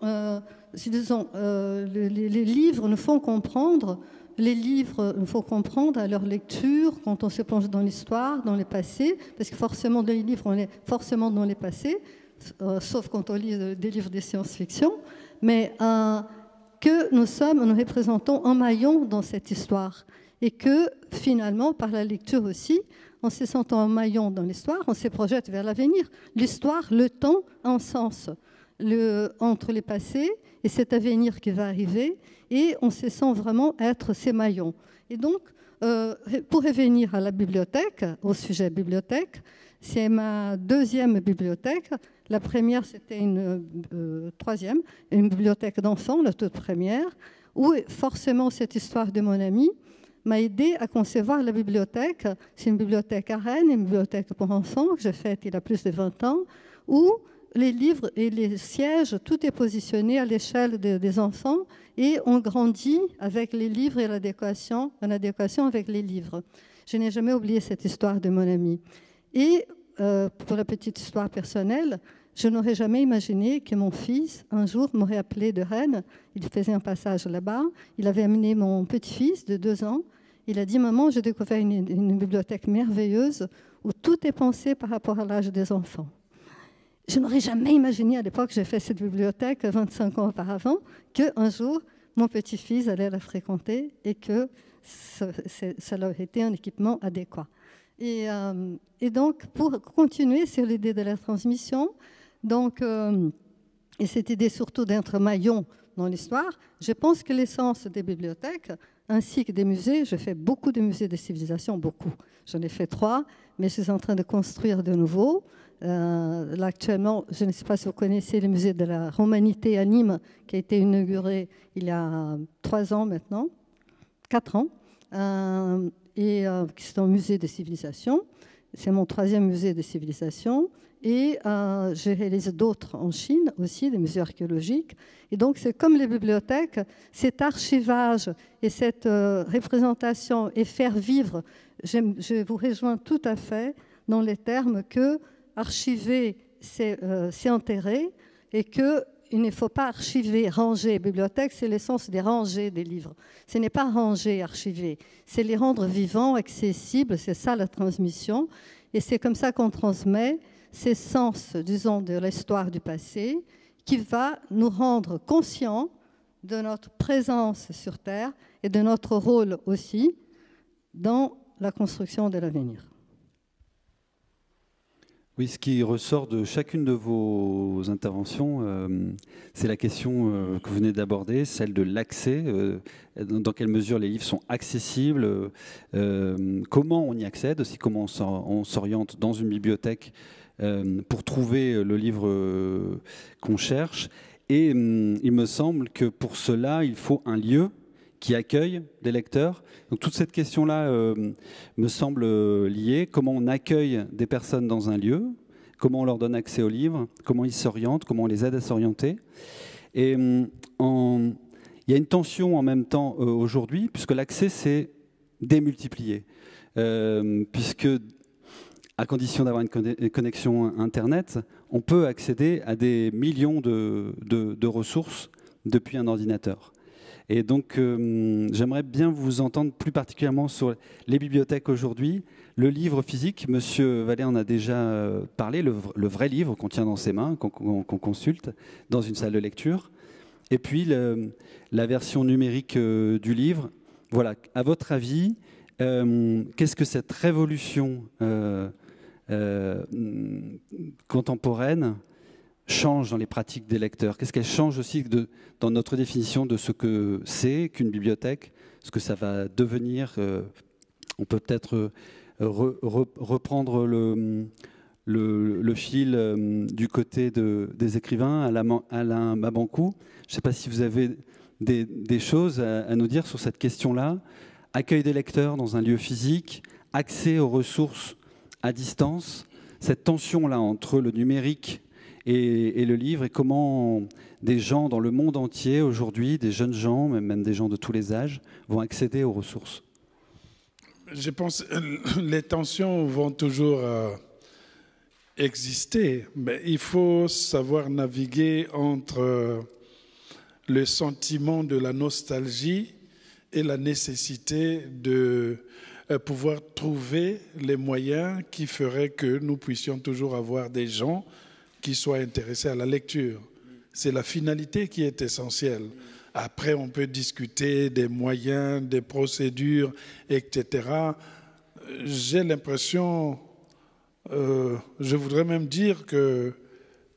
Disons, les livres nous font comprendre. Les livres nous font comprendre à leur lecture, quand on se plonge dans l'histoire, dans le passé, parce que forcément, dans les livres, on est forcément dans le passé, sauf quand on lit des livres de science-fiction, mais que nous représentons un maillon dans cette histoire. Et que finalement, par la lecture aussi, en se sentant un maillon dans l'histoire, on se projette vers l'avenir. L'histoire, le temps, a un sens entre les passés et cet avenir qui va arriver, et on se sent vraiment être ces maillons. Et donc, pour revenir à la bibliothèque, au sujet bibliothèque, c'est ma 2e bibliothèque. La première, c'était une bibliothèque d'enfants, la toute première, où forcément cette histoire de mon ami m'a aidé à concevoir la bibliothèque. C'est une bibliothèque à Rennes, une bibliothèque pour enfants que j'ai faite il y a plus de 20 ans, où les livres et les sièges, tout est positionné à l'échelle des enfants et on grandit avec les livres et l'adéquation, en adéquation avec les livres. Je n'ai jamais oublié cette histoire de mon ami. Et pour la petite histoire personnelle, je n'aurais jamais imaginé que mon fils, un jour, m'aurait appelé de Rennes. Il faisait un passage là-bas. Il avait amené mon petit-fils de 2 ans. Il a dit, maman, j'ai découvert une bibliothèque merveilleuse où tout est pensé par rapport à l'âge des enfants. Je n'aurais jamais imaginé à l'époque, j'ai fait cette bibliothèque 25 ans auparavant, qu'un jour, mon petit-fils allait la fréquenter et que ça leur été un équipement adéquat. Et donc, pour continuer sur l'idée de la transmission, donc, et cette idée surtout d'être maillon dans l'histoire, je pense que l'essence des bibliothèques, ainsi que des musées, je fais beaucoup de musées de civilisation, beaucoup. J'en ai fait 3, mais je suis en train de construire de nouveaux. Là, actuellement, je ne sais pas si vous connaissez le musée de la Romanité à Nîmes, qui a été inauguré il y a 3 ans maintenant, 4 ans, et c'est un musée de civilisation. C'est mon 3e musée de civilisation. Et j'ai réalisé d'autres en Chine aussi, des musées archéologiques. Et donc, c'est comme les bibliothèques, cet archivage et cette représentation et faire vivre, je vous rejoins tout à fait dans les termes que archiver, c'est enterrer, et qu'il ne faut pas archiver, ranger. Bibliothèque, c'est l'essence des ranger des livres. Ce n'est pas ranger, archiver, c'est les rendre vivants, accessibles, c'est ça la transmission. Et c'est comme ça qu'on transmet ces sens, disons, de l'histoire du passé, qui va nous rendre conscients de notre présence sur Terre et de notre rôle aussi dans la construction de l'avenir. Oui, ce qui ressort de chacune de vos interventions, c'est la question que vous venez d'aborder, celle de l'accès. Dans quelle mesure les livres sont accessibles, comment on y accède, aussi comment on s'oriente dans une bibliothèque pour trouver le livre qu'on cherche. Et il me semble que pour cela, il faut un lieu qui accueille les lecteurs. Donc toute cette question-là me semble liée. Comment on accueille des personnes dans un lieu, comment on leur donne accès aux livres, comment ils s'orientent, comment on les aide à s'orienter. Et il y a une tension en même temps aujourd'hui, puisque l'accès s'est démultiplié. Puisque, à condition d'avoir une connexion Internet, on peut accéder à des millions de ressources depuis un ordinateur. Et donc, j'aimerais bien vous entendre plus particulièrement sur les bibliothèques aujourd'hui. Le livre physique, Monsieur Vallée en a déjà parlé, le vrai livre qu'on tient dans ses mains, qu'on consulte dans une salle de lecture. Et puis, la version numérique du livre. Voilà, à votre avis, qu'est-ce que cette révolution contemporaine change dans les pratiques des lecteurs? Qu'est-ce qu'elle change aussi dans notre définition de ce que c'est qu'une bibliothèque, ce que ça va devenir? On peut peut-être reprendre le fil du côté des écrivains, Alain Babancou. Je ne sais pas si vous avez des choses à nous dire sur cette question-là. Accueil des lecteurs dans un lieu physique, accès aux ressources à distance, cette tension-là entre le numérique et le livre, et comment des gens dans le monde entier aujourd'hui, des jeunes gens, même des gens de tous les âges, vont accéder aux ressources. Je pense que les tensions vont toujours exister, mais il faut savoir naviguer entre le sentiment de la nostalgie et la nécessité de pouvoir trouver les moyens qui feraient que nous puissions toujours avoir des gens qui soient intéressés à la lecture. C'est la finalité qui est essentielle. Après, on peut discuter des moyens, des procédures, etc. J'ai l'impression, je voudrais même dire que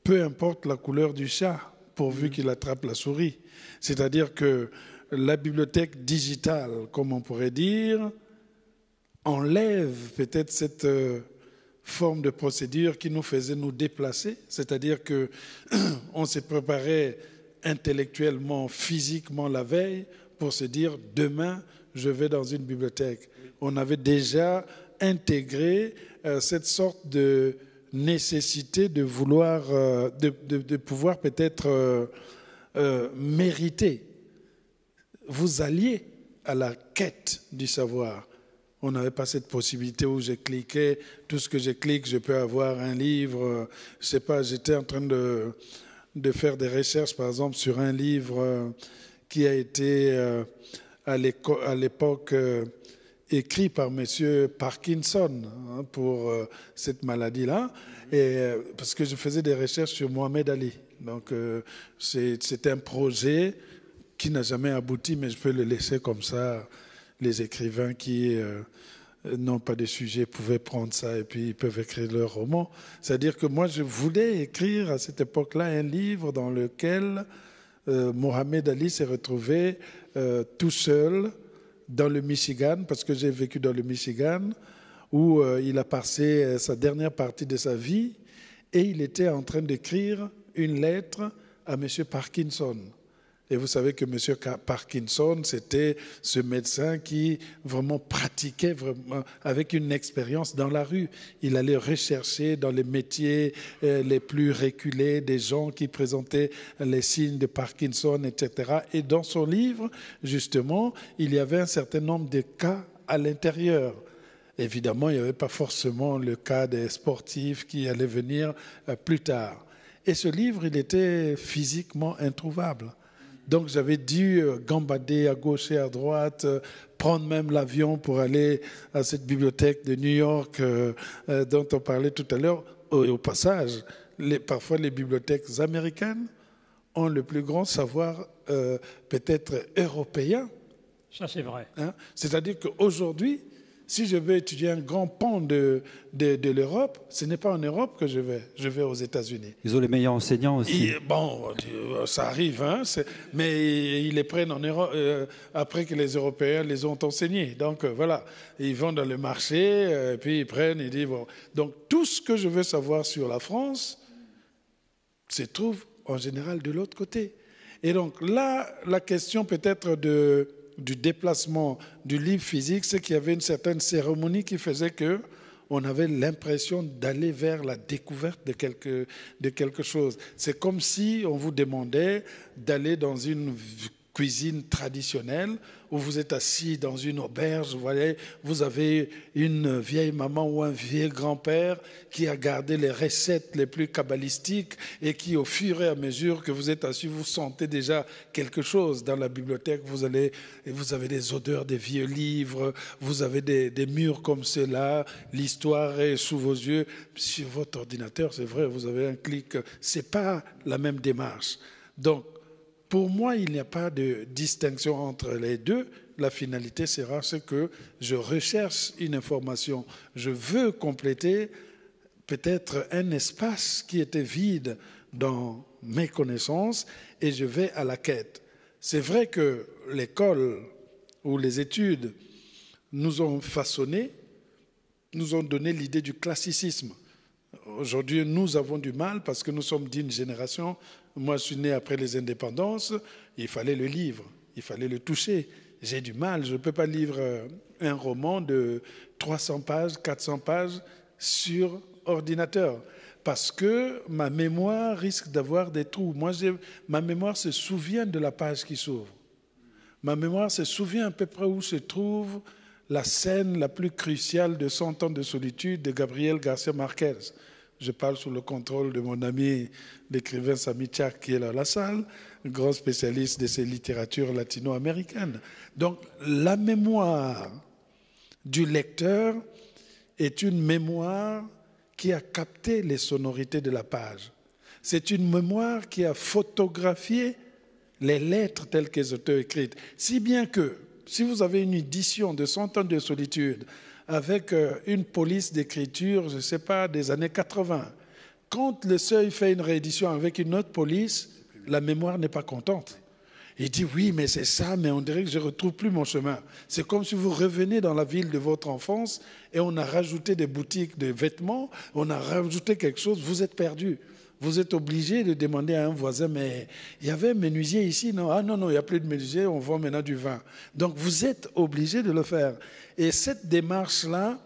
peu importe la couleur du chat, pourvu qu'il attrape la souris. C'est-à-dire que la bibliothèque digitale, comme on pourrait dire, enlève peut-être cette forme de procédure qui nous faisait nous déplacer, c'est-à-dire qu'on s'est préparé intellectuellement, physiquement la veille pour se dire demain je vais dans une bibliothèque. On avait déjà intégré cette sorte de nécessité de vouloir, de pouvoir peut-être mériter. Vous alliez à la quête du savoir. On n'avait pas cette possibilité où j'ai cliqué, tout ce que je clique, je peux avoir un livre. Je ne sais pas, j'étais en train de faire des recherches, par exemple, sur un livre qui a été à l'époque écrit par M. Parkinson hein, pour cette maladie-là, parce que je faisais des recherches sur Mohamed Ali. Donc, c'était un projet qui n'a jamais abouti, mais je peux le laisser comme ça. Les écrivains qui n'ont pas de sujet pouvaient prendre ça et puis ils peuvent écrire leur roman. C'est-à-dire que moi, je voulais écrire à cette époque-là un livre dans lequel Mohamed Ali s'est retrouvé tout seul dans le Michigan, parce que j'ai vécu dans le Michigan, où il a passé sa dernière partie de sa vie et il était en train d'écrire une lettre à M. Parkinson. Et vous savez que M. Parkinson, c'était ce médecin qui vraiment pratiquait vraiment avec une expérience dans la rue. Il allait rechercher dans les métiers les plus reculés des gens qui présentaient les signes de Parkinson, etc. Et dans son livre, justement, il y avait un certain nombre de cas à l'intérieur. Évidemment, il n'y avait pas forcément le cas des sportifs qui allaient venir plus tard. Et ce livre, il était physiquement introuvable. Donc j'avais dû gambader à gauche et à droite, prendre même l'avion pour aller à cette bibliothèque de New York dont on parlait tout à l'heure. Au passage, parfois les bibliothèques américaines ont le plus grand savoir peut-être européen. Ça c'est vrai. Hein? C'est-à-dire qu'aujourd'hui, si je veux étudier un grand pan de l'Europe, ce n'est pas en Europe que je vais aux États-Unis. Ils ont les meilleurs enseignants aussi. Bon, ça arrive, hein, mais ils les prennent en Europe après que les Européens les ont enseignés. Donc voilà, ils vont dans le marché, puis ils prennent, ils disent bon. Donc tout ce que je veux savoir sur la France se trouve en général de l'autre côté. Et donc là, la question peut-être du déplacement du livre physique, c'est qu'il y avait une certaine cérémonie qui faisait qu'on avait l'impression d'aller vers la découverte de quelque chose. C'est comme si on vous demandait d'aller dans une cuisine traditionnelle où vous êtes assis dans une auberge, vous avez une vieille maman ou un vieux grand-père qui a gardé les recettes les plus kabbalistiques et qui, au fur et à mesure que vous êtes assis, vous sentez déjà quelque chose. Dans la bibliothèque, vous avez des odeurs des vieux livres, vous avez des murs comme ceux-là, l'histoire est sous vos yeux. Sur votre ordinateur, c'est vrai, vous avez un clic. Ce n'est pas la même démarche. Donc, pour moi, il n'y a pas de distinction entre les deux. La finalité sera ce que je recherche une information. Je veux compléter peut-être un espace qui était vide dans mes connaissances et je vais à la quête. C'est vrai que l'école ou les études nous ont façonnés, nous ont donné l'idée du classicisme. Aujourd'hui, nous avons du mal parce que nous sommes d'une génération. Moi, je suis né après les indépendances. Il fallait le lire, il fallait le toucher. J'ai du mal. Je ne peux pas lire un roman de 300 pages, 400 pages sur ordinateur parce que ma mémoire risque d'avoir des trous. Ma mémoire se souvient de la page qui s'ouvre. Ma mémoire se souvient à peu près où se trouve la scène la plus cruciale de 100 ans de solitude de Gabriel García Márquez. Je parle sous le contrôle de mon ami l'écrivain Sami Tchak qui est là à la salle, grand spécialiste de ces littératures latino-américaines. Donc la mémoire du lecteur est une mémoire qui a capté les sonorités de la page. C'est une mémoire qui a photographié les lettres telles qu'elles ont été écrites. Si bien que, si vous avez une édition de 100 ans de solitude avec une police d'écriture, je ne sais pas, des années 80, quand le Seuil fait une réédition avec une autre police, la mémoire n'est pas contente. Il dit oui, mais c'est ça, mais on dirait que je ne retrouve plus mon chemin. C'est comme si vous revenez dans la ville de votre enfance et on a rajouté des boutiques de vêtements, on a rajouté quelque chose, vous êtes perdu. Vous êtes obligé de demander à un voisin, mais il y avait un menuisier ici, non? Ah non, non, il n'y a plus de menuisier, on vend maintenant du vin. Donc vous êtes obligé de le faire. Et cette démarche-là,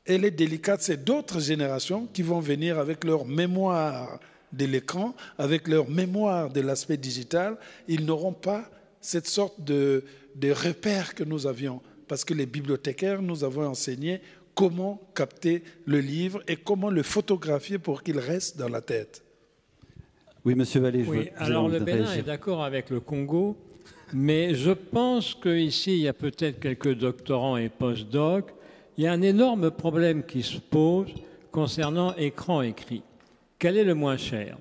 elle est délicate. C'est d'autres générations qui vont venir avec leur mémoire de l'écran, avec leur mémoire de l'aspect digital. Ils n'auront pas cette sorte de repère que nous avions. Parce que les bibliothécaires nous avons enseigné comment capter le livre et comment le photographier pour qu'il reste dans la tête. Oui, Monsieur Vallée. Oui, alors le Bénin est d'accord avec le Congo Mais je pense qu'ici, il y a peut-être quelques doctorants et post-docs. Il y a un énorme problème qui se pose concernant écran écrit. Quel est le moins cher?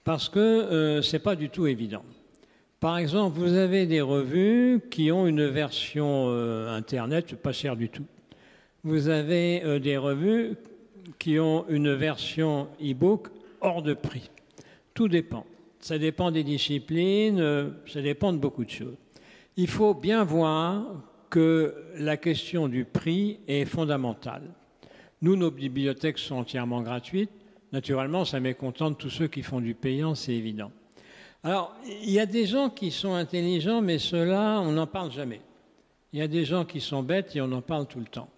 Parce que ce n'est pas du tout évident. Par exemple, vous avez des revues qui ont une version Internet, pas cher du tout. Vous avez des revues qui ont une version e-book hors de prix. Tout dépend. Ça dépend des disciplines, ça dépend de beaucoup de choses. Il faut bien voir que la question du prix est fondamentale. Nous, nos bibliothèques sont entièrement gratuites. Naturellement, ça mécontente tous ceux qui font du payant, c'est évident. Alors, il y a des gens qui sont intelligents, mais ceux-là, on n'en parle jamais. Il y a des gens qui sont bêtes et on en parle tout le temps.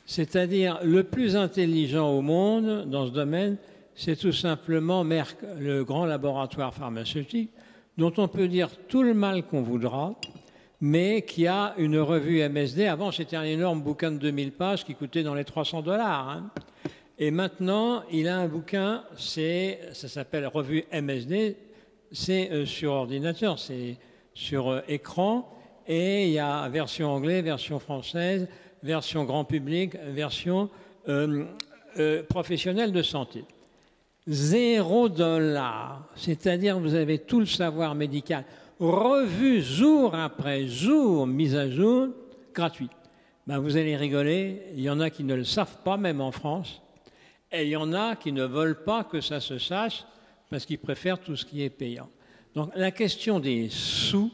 C'est-à-dire, le plus intelligent au monde dans ce domaine, c'est tout simplement Merck, le grand laboratoire pharmaceutique, dont on peut dire tout le mal qu'on voudra, mais qui a une revue MSD. Avant, c'était un énorme bouquin de 2000 pages qui coûtait dans les $300. Hein. Et maintenant, il a un bouquin, ça s'appelle Revue MSD, c'est sur ordinateur, c'est sur écran, et il y a version anglaise, version française, version grand public, version professionnelle de santé. $0, c'est-à-dire vous avez tout le savoir médical, revu jour après jour, mise à jour, gratuit. Ben, vous allez rigoler, il y en a qui ne le savent pas, même en France, et il y en a qui ne veulent pas que ça se sache, parce qu'ils préfèrent tout ce qui est payant. Donc la question des sous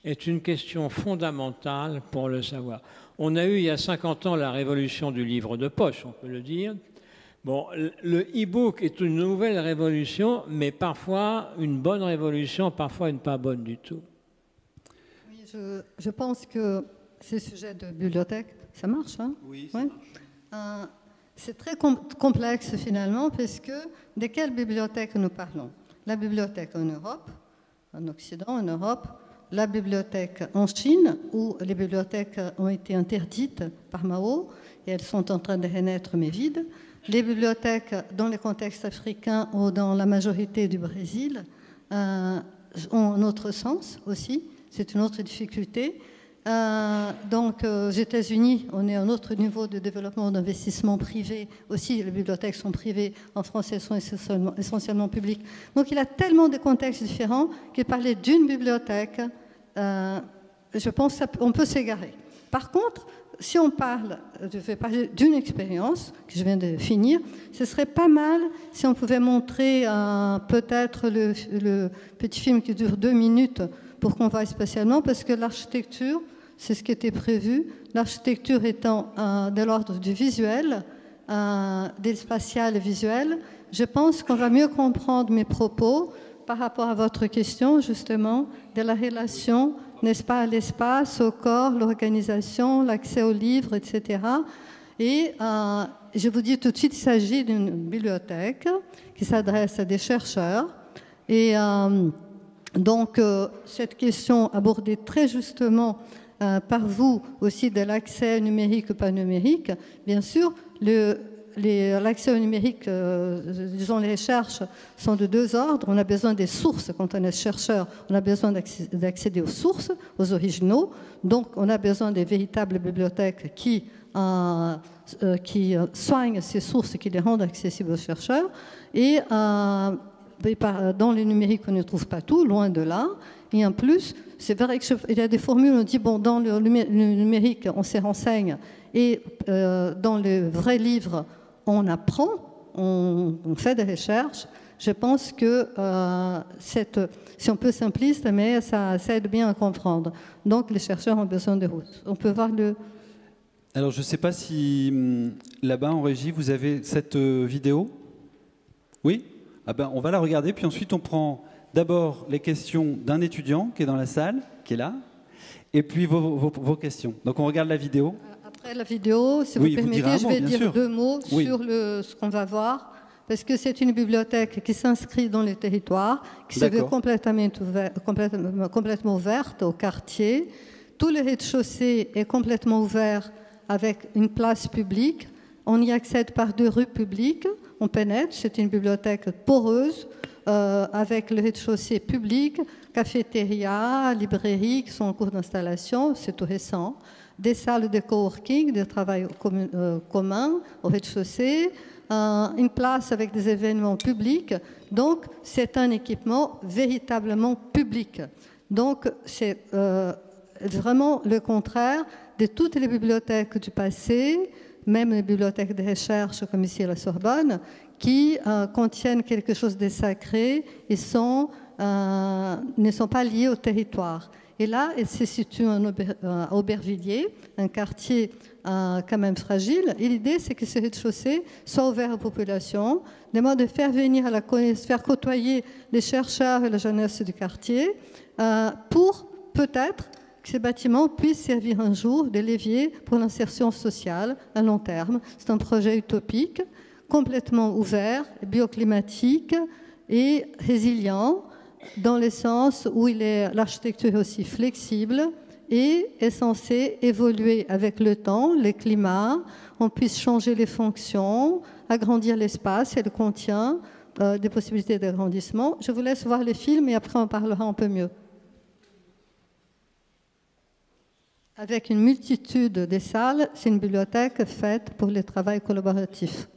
est une question fondamentale pour le savoir. On a eu il y a 50 ans la révolution du livre de poche, on peut le dire. Bon, le e-book est une nouvelle révolution, mais parfois une bonne révolution, parfois une pas bonne du tout. Oui, je pense que ces sujets de bibliothèque, ça marche, hein? Oui, ça marche. C'est très complexe finalement, parce que de quelle bibliothèque nous parlons? La bibliothèque en Europe, en Occident, en Europe, la bibliothèque en Chine, où les bibliothèques ont été interdites par Mao, et elles sont en train de renaître mais vides. Les bibliothèques dans les contextes africains ou dans la majorité du Brésil ont un autre sens aussi, c'est une autre difficulté. Donc aux États-Unis, on est à un autre niveau de développement d'investissement privé. Aussi, les bibliothèques sont privées. En France, elles sont essentiellement publiques. Donc il y a tellement de contextes différents que parler d'une bibliothèque, je pense qu'on peut s'égarer. Par contre, si on parle, je vais parler d'une expérience que je viens de finir, ce serait pas mal si on pouvait montrer peut-être le petit film qui dure 2 minutes pour qu'on voie spécialement, parce que l'architecture, c'est ce qui était prévu, l'architecture étant de l'ordre du visuel, des spatial et visuel, je pense qu'on va mieux comprendre mes propos par rapport à votre question, justement, de la relation, n'est-ce pas, à l'espace, au corps, l'organisation, l'accès aux livres, etc. Et je vous dis tout de suite, il s'agit d'une bibliothèque qui s'adresse à des chercheurs. Et donc, cette question abordée très justement par vous aussi de l'accès numérique ou pas numérique, bien sûr, l'accès au numérique, disons les recherches, sont de 2 ordres. On a besoin des sources quand on est chercheur, on a besoin d'accéder aux sources, aux originaux. Donc, on a besoin des véritables bibliothèques qui soignent ces sources, qui les rendent accessibles aux chercheurs. Et dans le numérique, on ne trouve pas tout, loin de là. Et en plus, c'est vrai qu'il y a des formules, on dit, bon, dans le numérique, on se renseigne, et dans le vrai livre, on apprend, on fait des recherches. Je pense que si on peut simpliste, mais ça aide bien à comprendre. Donc, les chercheurs ont besoin de routes. On peut voir le... Alors, je ne sais pas si là-bas, en régie, vous avez cette vidéo. Oui ? Ah ben, on va la regarder, puis ensuite on prend d'abord les questions d'un étudiant qui est dans la salle, qui est là, et puis vos questions. Donc on regarde la vidéo. Après la vidéo, si vous permettez, je vais dire 2 mots sur ce qu'on va voir, parce que c'est une bibliothèque qui s'inscrit dans le territoire, qui se veut complètement ouverte au quartier. Tout le rez-de-chaussée est complètement ouvert avec une place publique. On y accède par 2 rues publiques. On pénètre, c'est une bibliothèque poreuse, avec le rez-de-chaussée public, cafétéria, librairie qui sont en cours d'installation, c'est tout récent, des salles de coworking, de travail commun au rez-de-chaussée, une place avec des événements publics. Donc, c'est un équipement véritablement public. Donc, c'est vraiment le contraire de toutes les bibliothèques du passé, même les bibliothèques de recherche comme ici à la Sorbonne, qui contiennent quelque chose de sacré et ne sont pas liés au territoire. Et là, elle se situe à Aubervilliers, un quartier quand même fragile. Et l'idée, c'est que ce rez-de-chaussée soit ouvert aux populations, de manière de faire venir faire côtoyer les chercheurs et la jeunesse du quartier, pour peut-être que ces bâtiments puissent servir un jour de levier pour l'insertion sociale à long terme. C'est un projet utopique, complètement ouvert, bioclimatique et résilient, dans le sens où l'architecture est aussi flexible et est censée évoluer avec le temps, le climat, on puisse changer les fonctions, agrandir l'espace, elle contient des possibilités d'agrandissement. Je vous laisse voir les films et après on parlera un peu mieux. Avec une multitude de salles, c'est une bibliothèque faite pour le travail collaboratif.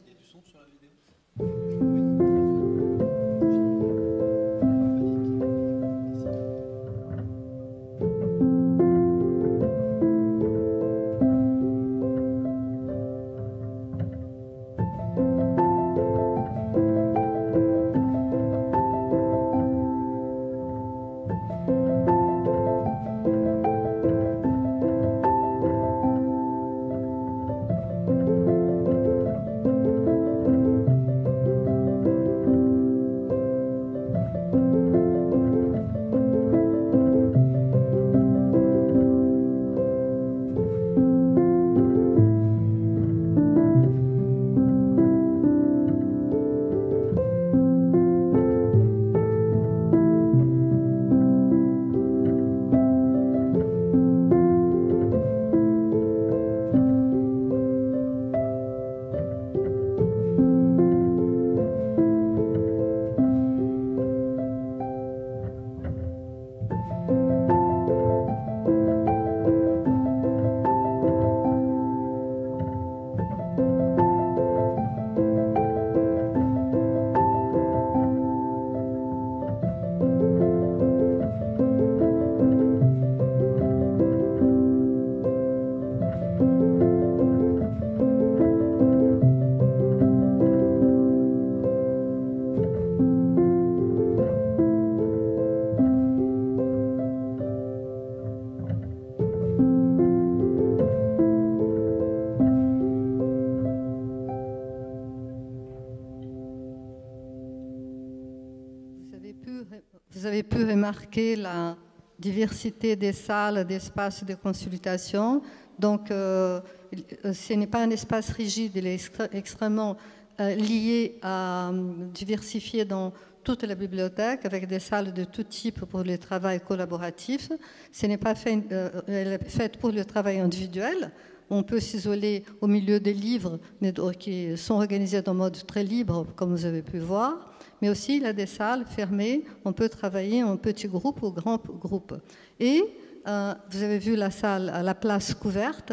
Vous avez pu remarquer la diversité des salles, d'espaces de consultation. Donc, ce n'est pas un espace rigide, il est extrêmement lié à diversifier dans toute la bibliothèque avec des salles de tout type pour le travail collaboratif. Ce n'est pas fait, elle est faite pour le travail individuel. On peut s'isoler au milieu des livres mais qui sont organisés en mode très libre, comme vous avez pu voir. Mais aussi, il y a des salles fermées. On peut travailler en petits groupes ou grands groupes. Et vous avez vu la salle à la place couverte,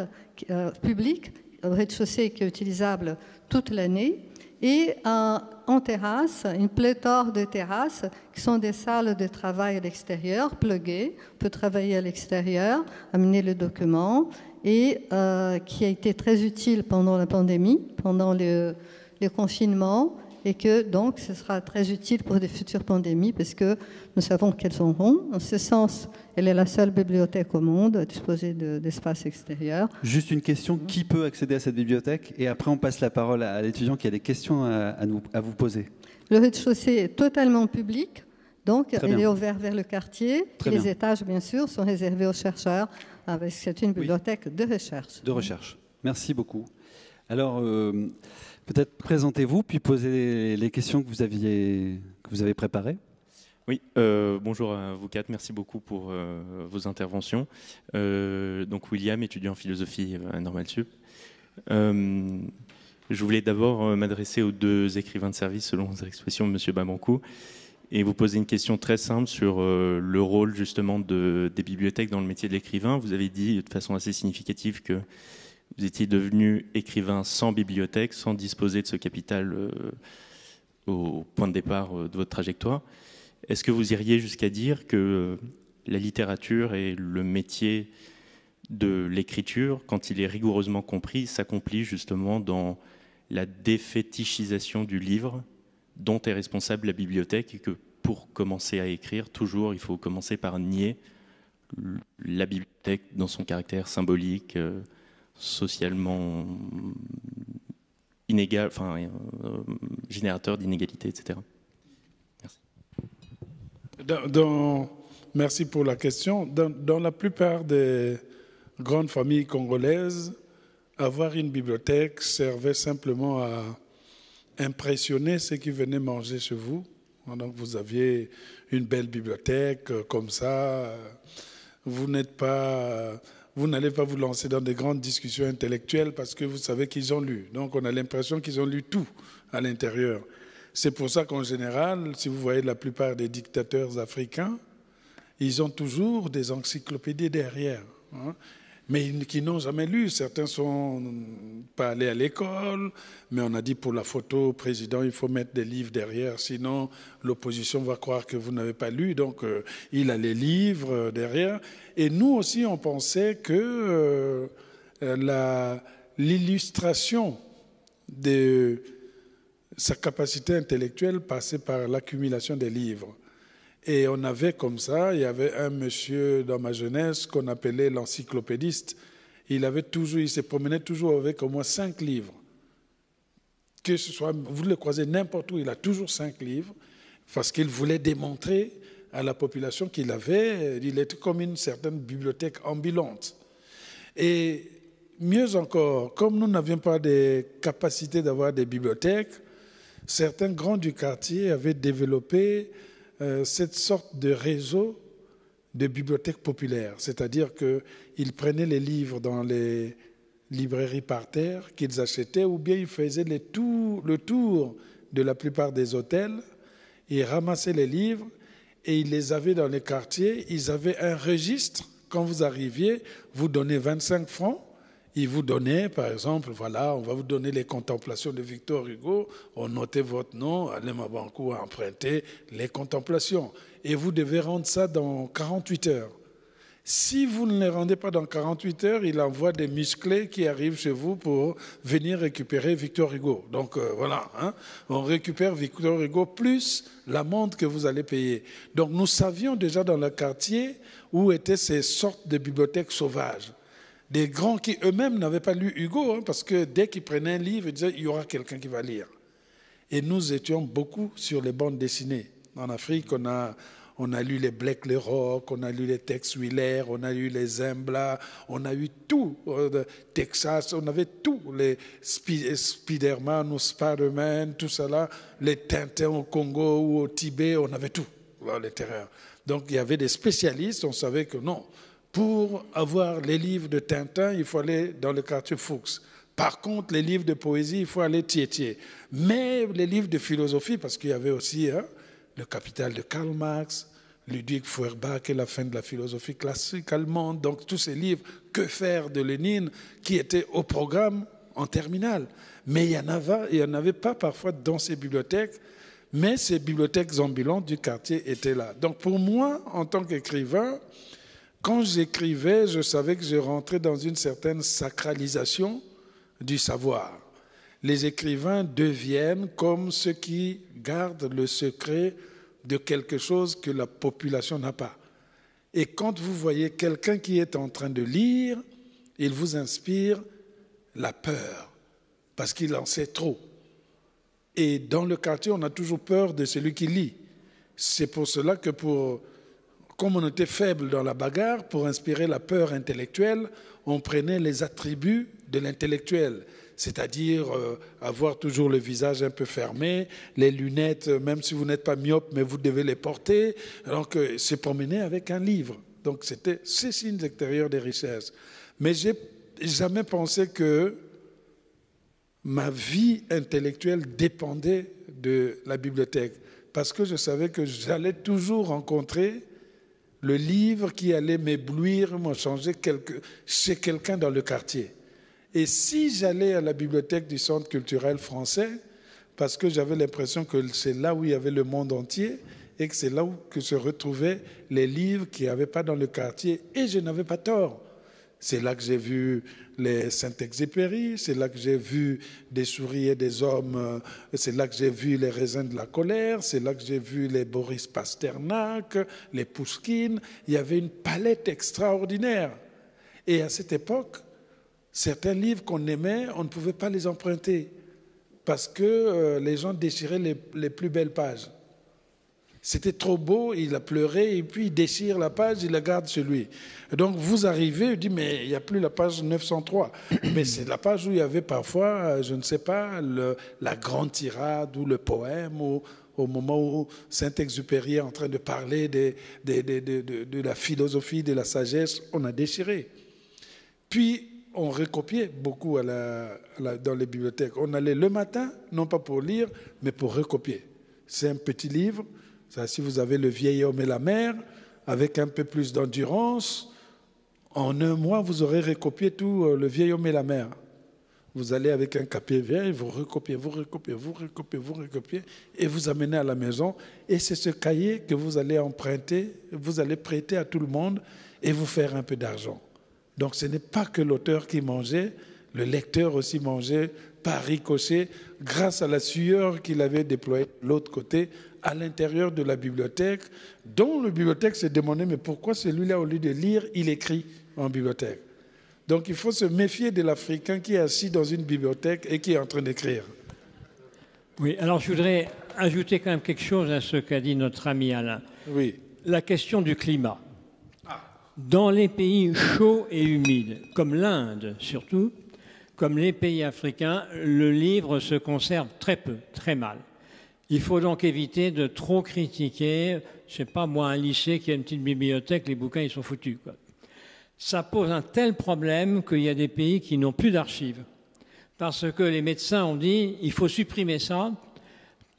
publique, au rez-de-chaussée, qui est utilisable toute l'année. Et en terrasse, une pléthore de terrasses qui sont des salles de travail à l'extérieur, pluguées. On peut travailler à l'extérieur, amener le document, et qui a été très utile pendant la pandémie, pendant le confinement, et que donc ce sera très utile pour des futures pandémies parce que nous savons qu'elles auront. En ce sens, elle est la seule bibliothèque au monde à disposer d'espaces extérieurs. Juste une question, qui peut accéder à cette bibliothèque? Et après, on passe la parole à l'étudiant qui a des questions à vous poser. Le rez-de-chaussée est totalement public, donc il est ouvert vers le quartier. Les étages, bien sûr, sont réservés aux chercheurs. C'est une bibliothèque de recherche. De recherche. Merci beaucoup. Alors, peut-être présentez-vous, puis posez les questions que vous avez préparées. Oui, bonjour à vous quatre, merci beaucoup pour vos interventions. Donc William, étudiant en philosophie à Normal Sup. Je voulais d'abord m'adresser aux deux écrivains de service, selon l'expression de M. Babankou. et vous poser une question très simple sur le rôle justement des bibliothèques dans le métier de l'écrivain. Vous avez dit de façon assez significative que vous étiez devenu écrivain sans bibliothèque, sans disposer de ce capital au point de départ de votre trajectoire. Est-ce que vous iriez jusqu'à dire que la littérature et le métier de l'écriture, quand il est rigoureusement compris, s'accomplit justement dans la défétichisation du livre dont est responsable la bibliothèque, et que pour commencer à écrire, toujours, il faut commencer par nier la bibliothèque dans son caractère symbolique, socialement inégal, enfin, générateur d'inégalités, etc. Merci. Merci pour la question. Dans la plupart des grandes familles congolaises, avoir une bibliothèque servait simplement à impressionner ceux qui venaient manger chez vous. Donc vous aviez une belle bibliothèque comme ça. Vous n'allez pas vous lancer dans des grandes discussions intellectuelles parce que vous savez qu'ils ont lu. Donc on a l'impression qu'ils ont lu tout à l'intérieur. C'est pour ça qu'en général, si vous voyez la plupart des dictateurs africains, ils ont toujours des encyclopédies derrière, hein, mais qui n'ont jamais lu. Certains ne sont pas allés à l'école, mais on a dit pour la photo au président, il faut mettre des livres derrière, sinon l'opposition va croire que vous n'avez pas lu. Donc il a les livres derrière. Et nous aussi, on pensait que l'illustration de sa capacité intellectuelle passait par l'accumulation des livres. Et on avait comme ça, il y avait un monsieur dans ma jeunesse qu'on appelait l'encyclopédiste. Il se promenait toujours avec au moins 5 livres. Que ce soit, vous le croisez n'importe où, il a toujours 5 livres, parce qu'il voulait démontrer à la population qu'il était comme une certaine bibliothèque ambulante. Et mieux encore, comme nous n'avions pas de capacité d'avoir des bibliothèques, certains grands du quartier avaient développé cette sorte de réseau de bibliothèques populaires, c'est-à-dire qu'ils prenaient les livres dans les librairies par terre qu'ils achetaient, ou bien ils faisaient le tour de la plupart des hôtels, ils ramassaient les livres et ils les avaient dans les quartiers. Ils avaient un registre. Quand vous arriviez, vous donnez 25 francs. Ils vous donnaient, par exemple, voilà, on va vous donner les Contemplations de Victor Hugo, on notait votre nom, Alain Mabankou a emprunté les Contemplations. Et vous devez rendre ça dans 48 heures. Si vous ne les rendez pas dans 48 heures, il envoie des musclés qui arrivent chez vous pour venir récupérer Victor Hugo. Donc voilà, hein, on récupère Victor Hugo plus l'amende que vous allez payer. Donc nous savions déjà dans le quartier où étaient ces sortes de bibliothèques sauvages. Des grands qui eux-mêmes n'avaient pas lu Hugo, hein, parce que dès qu'ils prenaient un livre, ils disaient il y aura quelqu'un qui va lire. Et nous étions beaucoup sur les bandes dessinées. En Afrique, on a lu les Black Leroc, on a lu les Tex Willer, on a lu les Zembla, on a eu tout, Texas, on avait tout, les Spiderman ou Spiderman, tout ça là, les Tintins au Congo ou au Tibet, on avait tout à l'intérieur. Donc il y avait des spécialistes, on savait que non. Pour avoir les livres de Tintin, il faut aller dans le quartier Fuchs. Par contre, les livres de poésie, il faut aller Thiétier. Mais les livres de philosophie, parce qu'il y avait aussi le Capital de Karl Marx, Ludwig Feuerbach et la fin de la philosophie classique allemande. Donc tous ces livres, Que faire de Lénine, qui étaient au programme en terminale. Mais il n'y en avait pas parfois dans ces bibliothèques, mais ces bibliothèques ambulantes du quartier étaient là. Donc pour moi, en tant qu'écrivain, quand j'écrivais, je savais que je rentrais dans une certaine sacralisation du savoir. Les écrivains deviennent comme ceux qui gardent le secret de quelque chose que la population n'a pas. Et quand vous voyez quelqu'un qui est en train de lire, il vous inspire la peur, parce qu'il en sait trop. Et dans le quartier, on a toujours peur de celui qui lit. C'est pour cela que comme on était faible dans la bagarre, pour inspirer la peur intellectuelle, on prenait les attributs de l'intellectuel, c'est-à-dire avoir toujours le visage un peu fermé, les lunettes, même si vous n'êtes pas myope, mais vous devez les porter, donc se promener avec un livre. Donc c'était ces signes extérieurs des richesses. Mais j'ai jamais pensé que ma vie intellectuelle dépendait de la bibliothèque. parce que je savais que j'allais toujours rencontrer le livre qui allait m'éblouir, me changer chez quelqu'un dans le quartier. Et si j'allais à la bibliothèque du Centre culturel français, parce que j'avais l'impression que c'est là où il y avait le monde entier et que c'est là où que se retrouvaient les livres qu'il n'y avait pas dans le quartier, et je n'avais pas tort. C'est là que j'ai vu les Saint-Exupéry, c'est là que j'ai vu Des souris et des hommes, c'est là que j'ai vu Les raisins de la colère, c'est là que j'ai vu les Boris Pasternak, les Pouchkine. Il y avait une palette extraordinaire. Et à cette époque, certains livres qu'on aimait, on ne pouvait pas les emprunter parce que les gens déchiraient les plus belles pages. C'était trop beau, il a pleuré, et puis il déchire la page, il la garde chez lui. Donc vous arrivez, il dit, mais il n'y a plus la page 903. Mais c'est la page où il y avait parfois, je ne sais pas, la grande tirade ou le poème, ou au moment où Saint-Exupéry est en train de parler de la philosophie, de la sagesse, on a déchiré. Puis on recopiait beaucoup dans les bibliothèques. On allait le matin, non pas pour lire, mais pour recopier. C'est un petit livre. Ça, si vous avez Le vieil homme et la mer, avec un peu plus d'endurance, en un mois, vous aurez recopié tout Le vieil homme et la mer. Vous allez avec un papier vieil, vous recopiez, et vous amenez à la maison. Et c'est ce cahier que vous allez emprunter, vous allez prêter à tout le monde et vous faire un peu d'argent. Donc ce n'est pas que l'auteur qui mangeait, le lecteur aussi mangeait par ricochet, grâce à la sueur qu'il avait déployée de l'autre côté, à l'intérieur de la bibliothèque, dont le bibliothèque s'est demandé, mais pourquoi celui-là, au lieu de lire, il écrit en bibliothèque? Donc il faut se méfier de l'Africain qui est assis dans une bibliothèque et qui est en train d'écrire. Oui, alors je voudrais ajouter quand même quelque chose à ce qu'a dit notre ami Alain. Oui. La question du climat. Dans les pays chauds et humides, comme l'Inde surtout, comme les pays africains, le livre se conserve très peu, très mal. Il faut donc éviter de trop critiquer, je ne sais pas moi, un lycée qui a une petite bibliothèque, les bouquins ils sont foutus, quoi. Ça pose un tel problème qu'il y a des pays qui n'ont plus d'archives. Parce que les médecins ont dit, il faut supprimer ça,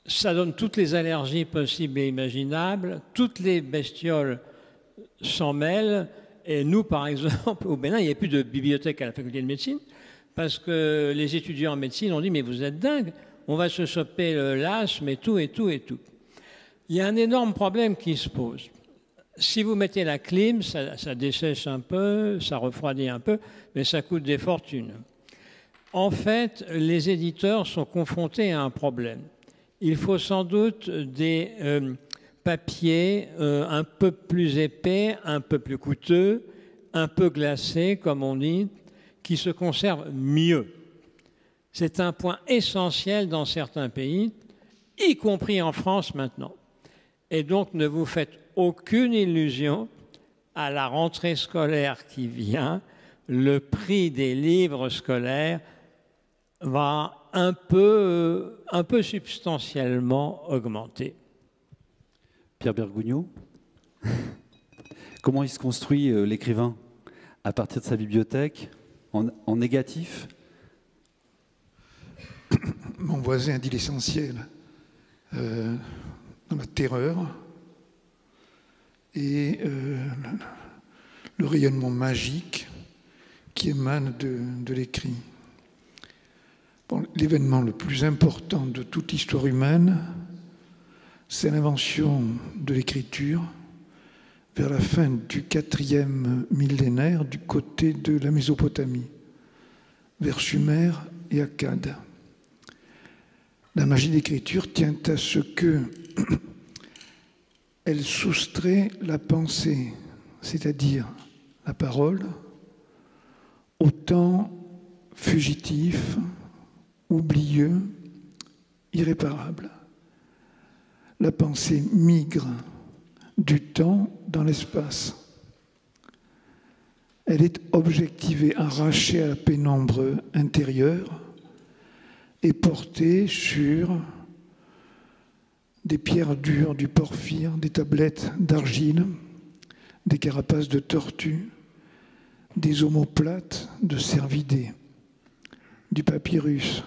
ça donne toutes les allergies possibles et imaginables, toutes les bestioles s'en mêlent, et nous, par exemple, au Bénin, il n'y a plus de bibliothèque à la faculté de médecine, parce que les étudiants en médecine ont dit, mais vous êtes dingues, on va se choper l'asthme et tout, et tout, et tout. Il y a un énorme problème qui se pose. Si vous mettez la clim, ça dessèche un peu, ça refroidit un peu, mais ça coûte des fortunes. En fait, les éditeurs sont confrontés à un problème. Il faut sans doute des papiers un peu plus épais, un peu plus coûteux, un peu glacés, comme on dit, qui se conservent mieux. C'est un point essentiel dans certains pays, y compris en France maintenant. Et donc, ne vous faites aucune illusion, à la rentrée scolaire qui vient, le prix des livres scolaires va un peu substantiellement augmenter. Pierre Bergugno, comment il se construit l'écrivain? À partir de sa bibliothèque, en négatif? Mon voisin dit l'essentiel, dans la terreur et le rayonnement magique qui émane de l'écrit. Bon, l'événement le plus important de toute l'histoire humaine, c'est l'invention de l'écriture vers la fin du 4e millénaire du côté de la Mésopotamie, vers Sumer et Akkad. La magie de l'écriture tient à ce que elle soustrait la pensée, c'est-à-dire la parole, au temps fugitif, oublieux, irréparable. La pensée migre du temps dans l'espace. Elle est objectivée, arrachée à la pénombre intérieure et portée sur des pierres dures, du porphyre, des tablettes d'argile, des carapaces de tortue, des omoplates de cervidés, du papyrus,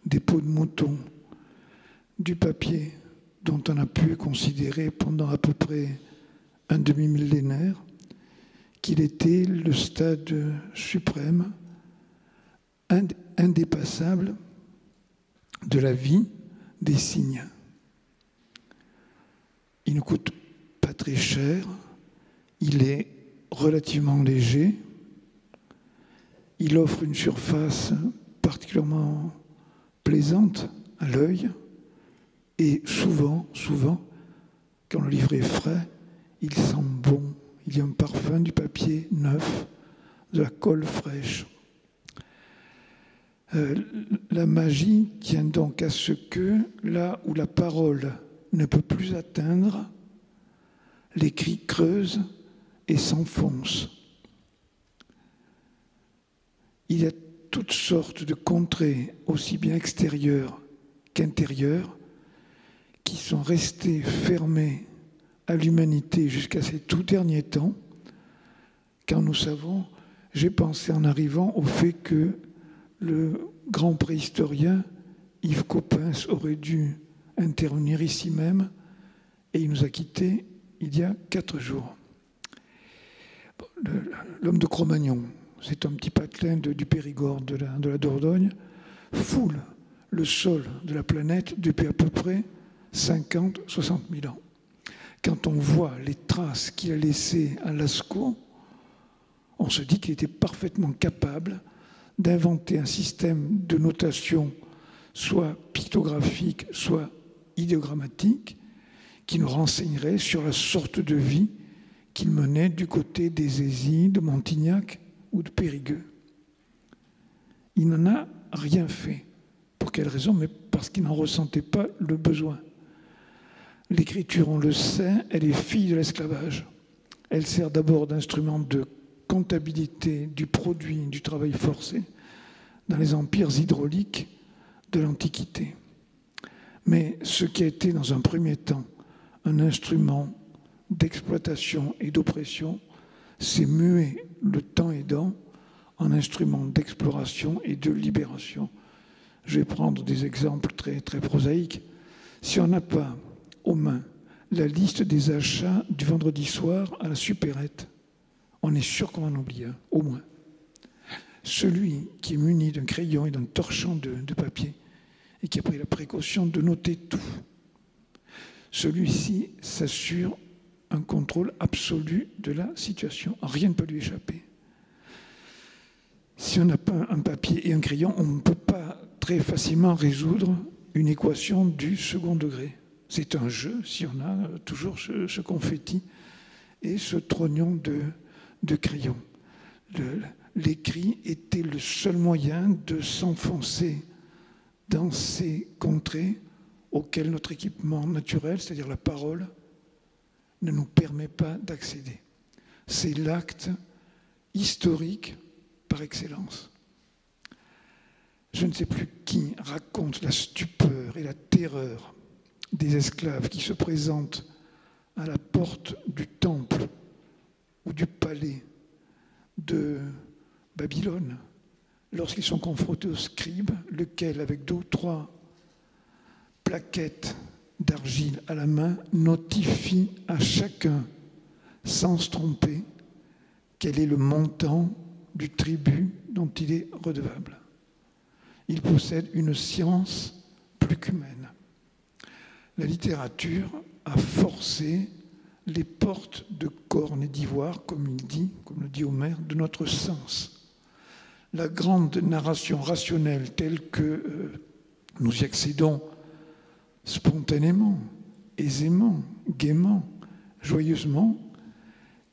des peaux de mouton, du papier, dont on a pu considérer pendant à peu près un demi-millénaire qu'il était le stade suprême, indépassable de la vie des cygnes. Il ne coûte pas très cher, il est relativement léger, il offre une surface particulièrement plaisante à l'œil et souvent, quand le livre est frais, il sent bon. Il y a un parfum du papier neuf, de la colle fraîche. La magie tient donc à ce que, là où la parole ne peut plus atteindre, l'écrit creuse et s'enfonce. Il y a toutes sortes de contrées, aussi bien extérieures qu'intérieures, qui sont restées fermées à l'humanité jusqu'à ces tout derniers temps, car nous savons, j'ai pensé en arrivant au fait que le grand préhistorien Yves Coppens aurait dû intervenir ici même, et il nous a quittés il y a 4 jours. L'homme de Cro-Magnon, c'est un petit patelin du Périgord, de la Dordogne, foule le sol de la planète depuis à peu près 50-60 000 ans. Quand on voit les traces qu'il a laissées à Lascaux, on se dit qu'il était parfaitement capable d'inventer un système de notation, soit pictographique, soit idéogrammatique, qui nous renseignerait sur la sorte de vie qu'il menait du côté des Aisies, de Montignac ou de Périgueux. Il n'en a rien fait. Pour quelle raison? Mais parce qu'il n'en ressentait pas le besoin. L'écriture, on le sait, elle est fille de l'esclavage. Elle sert d'abord d'instrument de comptabilité du produit du travail forcé dans les empires hydrauliques de l'Antiquité. Mais ce qui a été dans un premier temps un instrument d'exploitation et d'oppression s'est mué le temps aidant en instrument d'exploration et de libération. Je vais prendre des exemples très, très prosaïques. Si on n'a pas aux mains la liste des achats du vendredi soir à la supérette, on est sûr qu'on en oublie un, au moins. Celui qui est muni d'un crayon et d'un torchon de papier et qui a pris la précaution de noter tout, celui-ci s'assure un contrôle absolu de la situation. Rien ne peut lui échapper. Si on n'a pas un papier et un crayon, on ne peut pas très facilement résoudre une équation du second degré. C'est un jeu si on a toujours ce confetti et ce trognon de crayon. L'écrit était le seul moyen de s'enfoncer dans ces contrées auxquelles notre équipement naturel, c'est-à-dire la parole, ne nous permet pas d'accéder. C'est l'acte historique par excellence. Je ne sais plus qui raconte la stupeur et la terreur des esclaves qui se présentent à la porte du temple ou du palais de Babylone lorsqu'ils sont confrontés au scribe, lequel, avec 2 ou 3 plaquettes d'argile à la main, notifie à chacun, sans se tromper, quel est le montant du tribut dont il est redevable. Il possède une science plus qu'humaine. La littérature a forcé les portes de corne et d'ivoire, comme le dit Homère, de notre sens. La grande narration rationnelle telle que nous y accédons spontanément, aisément, gaiement, joyeusement,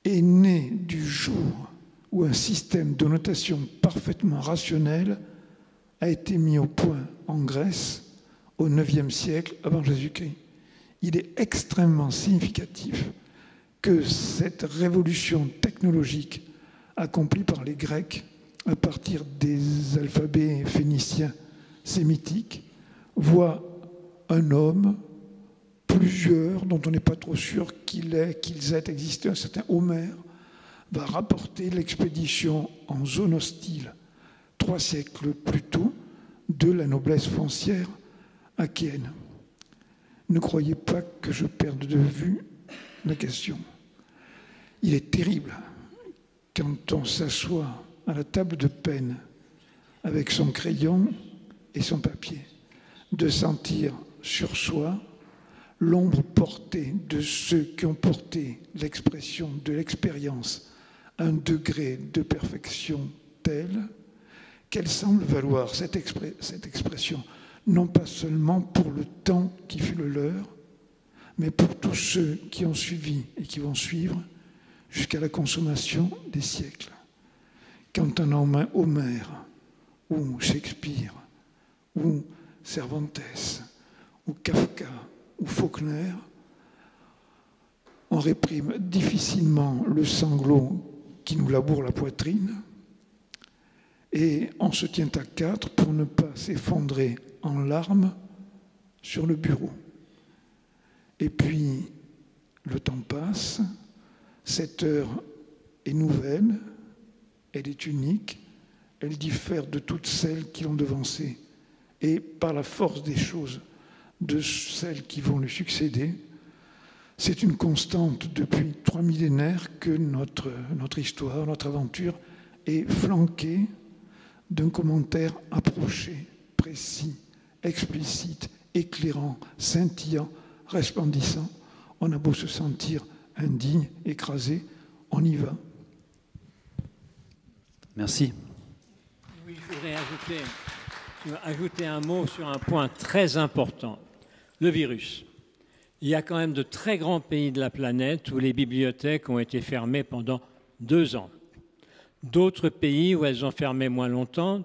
est née du jour où un système de notation parfaitement rationnel a été mis au point en Grèce au IXe siècle avant Jésus-Christ. Il est extrêmement significatif que cette révolution technologique accomplie par les Grecs à partir des alphabets phéniciens sémitiques voit un homme, plusieurs, dont on n'est pas trop sûr qu'ils aient existé, un certain Homère, va rapporter l'expédition en zone hostile 3 siècles plus tôt de la noblesse foncière achéenne. Ne croyez pas que je perde de vue la question. Il est terrible quand on s'assoit à la table de peine avec son crayon et son papier, de sentir sur soi l'ombre portée de ceux qui ont porté l'expression de l'expérience à un degré de perfection tel qu'elle semble valoir cette expression, non pas seulement pour le temps qui fut le leur, mais pour tous ceux qui ont suivi et qui vont suivre jusqu'à la consommation des siècles. Quand un Homère, ou Shakespeare, ou Cervantes, ou Kafka, ou Faulkner, on réprime difficilement le sanglot qui nous laboure la poitrine et on se tient à quatre pour ne pas s'effondrer en larmes sur le bureau. Et puis, le temps passe, cette heure est nouvelle, elle est unique, elle diffère de toutes celles qui l'ont devancée et par la force des choses de celles qui vont lui succéder. C'est une constante depuis 3 millénaires que notre histoire, notre aventure est flanquée d'un commentaire approché, précis, explicite, éclairant, scintillant, resplendissant. On a beau se sentir indigne, écrasé, on y va. Merci. Oui, je voudrais ajouter un mot sur un point très important, le virus. Il y a quand même de très grands pays de la planète où les bibliothèques ont été fermées pendant 2 ans. D'autres pays où elles ont fermé moins longtemps,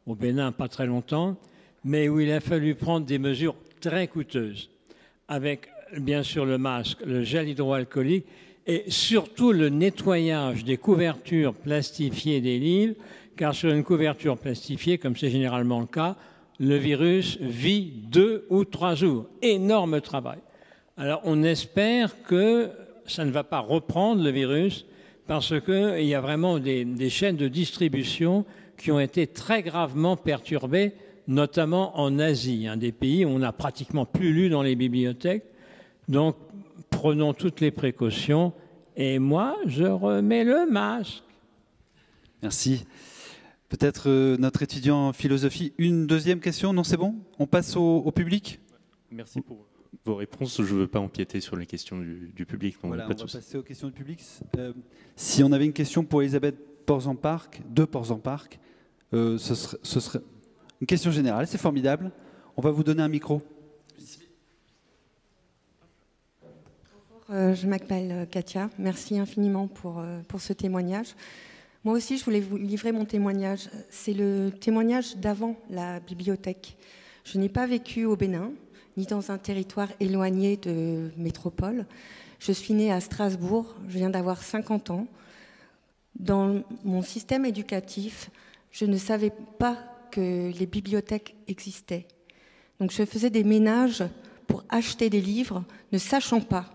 au Bénin pas très longtemps, mais où il a fallu prendre des mesures très coûteuses, avec bien sûr le masque, le gel hydroalcoolique et surtout le nettoyage des couvertures plastifiées des livres, car sur une couverture plastifiée, comme c'est généralement le cas, le virus vit 2 ou 3 jours. Énorme travail. Alors on espère que ça ne va pas reprendre le virus parce qu'il y a vraiment des chaînes de distribution qui ont été très gravement perturbées, notamment en Asie, des pays où on n'a pratiquement plus lu dans les bibliothèques. Donc prenons toutes les précautions et moi je remets le masque. Merci. Peut-être notre étudiant en philosophie, une deuxième question? Non, c'est bon? On passe au public? Merci pour vos réponses. Je ne veux pas empiéter sur les questions du public. Donc voilà, pas on va de passer aux questions du public. Si on avait une question pour Elisabeth Porzenparc, de Porzenparc, ce serait une question générale. C'est formidable. On va vous donner un micro. Je m'appelle Katia. Merci infiniment pour ce témoignage. Moi aussi, je voulais vous livrer mon témoignage. C'est le témoignage d'avant la bibliothèque. Je n'ai pas vécu au Bénin, ni dans un territoire éloigné de métropole. Je suis née à Strasbourg, je viens d'avoir 50 ans. Dans mon système éducatif, je ne savais pas que les bibliothèques existaient. Donc je faisais des ménages pour acheter des livres, ne sachant pas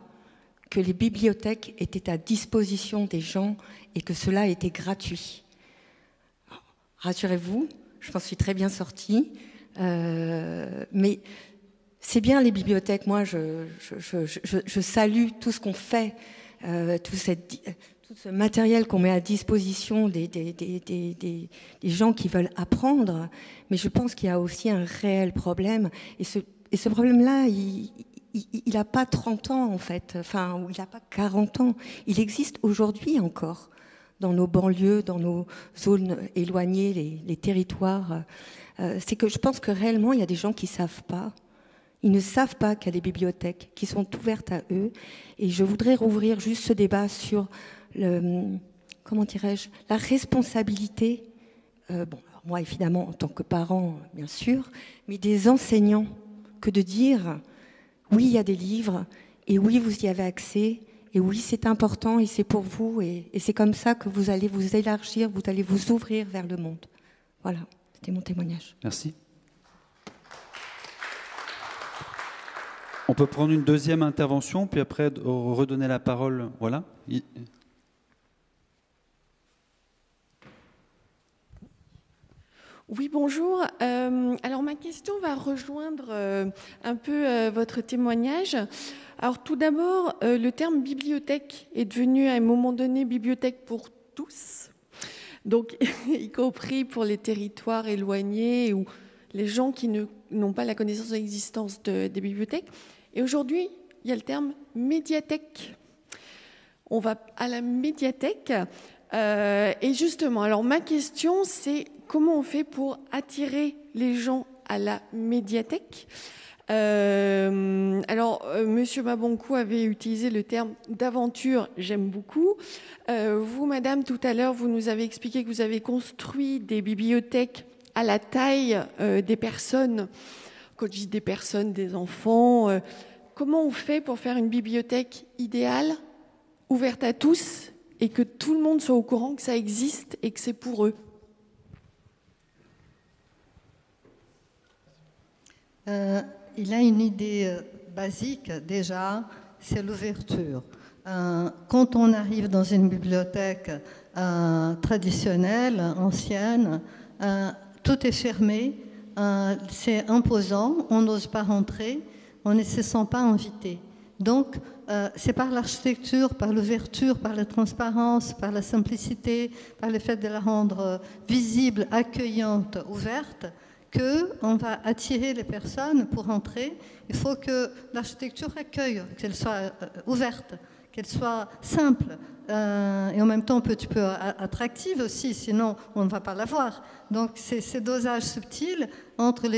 que les bibliothèques étaient à disposition des gens et que cela était gratuit. Rassurez-vous, je m'en suis très bien sortie, mais c'est bien les bibliothèques. Moi, je salue tout ce qu'on fait, tout ce matériel qu'on met à disposition des gens qui veulent apprendre, mais je pense qu'il y a aussi un réel problème, et ce problème-là, il n'a pas 30 ans, en fait, ou il n'a pas 40 ans. Il existe aujourd'hui encore, dans nos banlieues, dans nos zones éloignées, les territoires. C'est que je pense que réellement, il y a des gens qui ne savent pas. Ils ne savent pas qu'il y a des bibliothèques qui sont ouvertes à eux. Et je voudrais rouvrir juste ce débat sur, comment dirais-je, la responsabilité, alors moi, évidemment, en tant que parent, bien sûr, mais des enseignants, que de dire... Oui, il y a des livres, et oui, vous y avez accès, et oui, c'est important, et c'est pour vous, et c'est comme ça que vous allez vous élargir, vous allez vous ouvrir vers le monde. Voilà, c'était mon témoignage. Merci. On peut prendre une deuxième intervention, puis après redonner la parole. Voilà. Oui, bonjour. Alors ma question va rejoindre un peu votre témoignage. Alors tout d'abord, le terme bibliothèque est devenu à un moment donné bibliothèque pour tous, donc y compris pour les territoires éloignés ou les gens qui n'ont pas la connaissance de l'existence des bibliothèques. Et aujourd'hui, il y a le terme médiathèque. On va à la médiathèque. Et justement, alors ma question, c'est comment on fait pour attirer les gens à la médiathèque? Monsieur Mabonkou avait utilisé le terme d'aventure, j'aime beaucoup. Vous, madame, tout à l'heure, vous nous avez expliqué que vous avez construit des bibliothèques à la taille des personnes. Quand je dis des personnes, des enfants, comment on fait pour faire une bibliothèque idéale, ouverte à tous, et que tout le monde soit au courant que ça existe et que c'est pour eux? Il a une idée basique déjà, c'est l'ouverture. Quand on arrive dans une bibliothèque traditionnelle, ancienne, tout est fermé, c'est imposant, on n'ose pas rentrer, on ne se sent pas invité. Donc, c'est par l'architecture, par l'ouverture, par la transparence, par la simplicité, par le fait de la rendre visible, accueillante, ouverte, qu'on va attirer les personnes pour entrer. Il faut que l'architecture accueille, qu'elle soit ouverte, qu'elle soit simple et en même temps un petit peu attractive aussi, sinon on ne va pas la voir. Donc c'est ce dosage subtil entre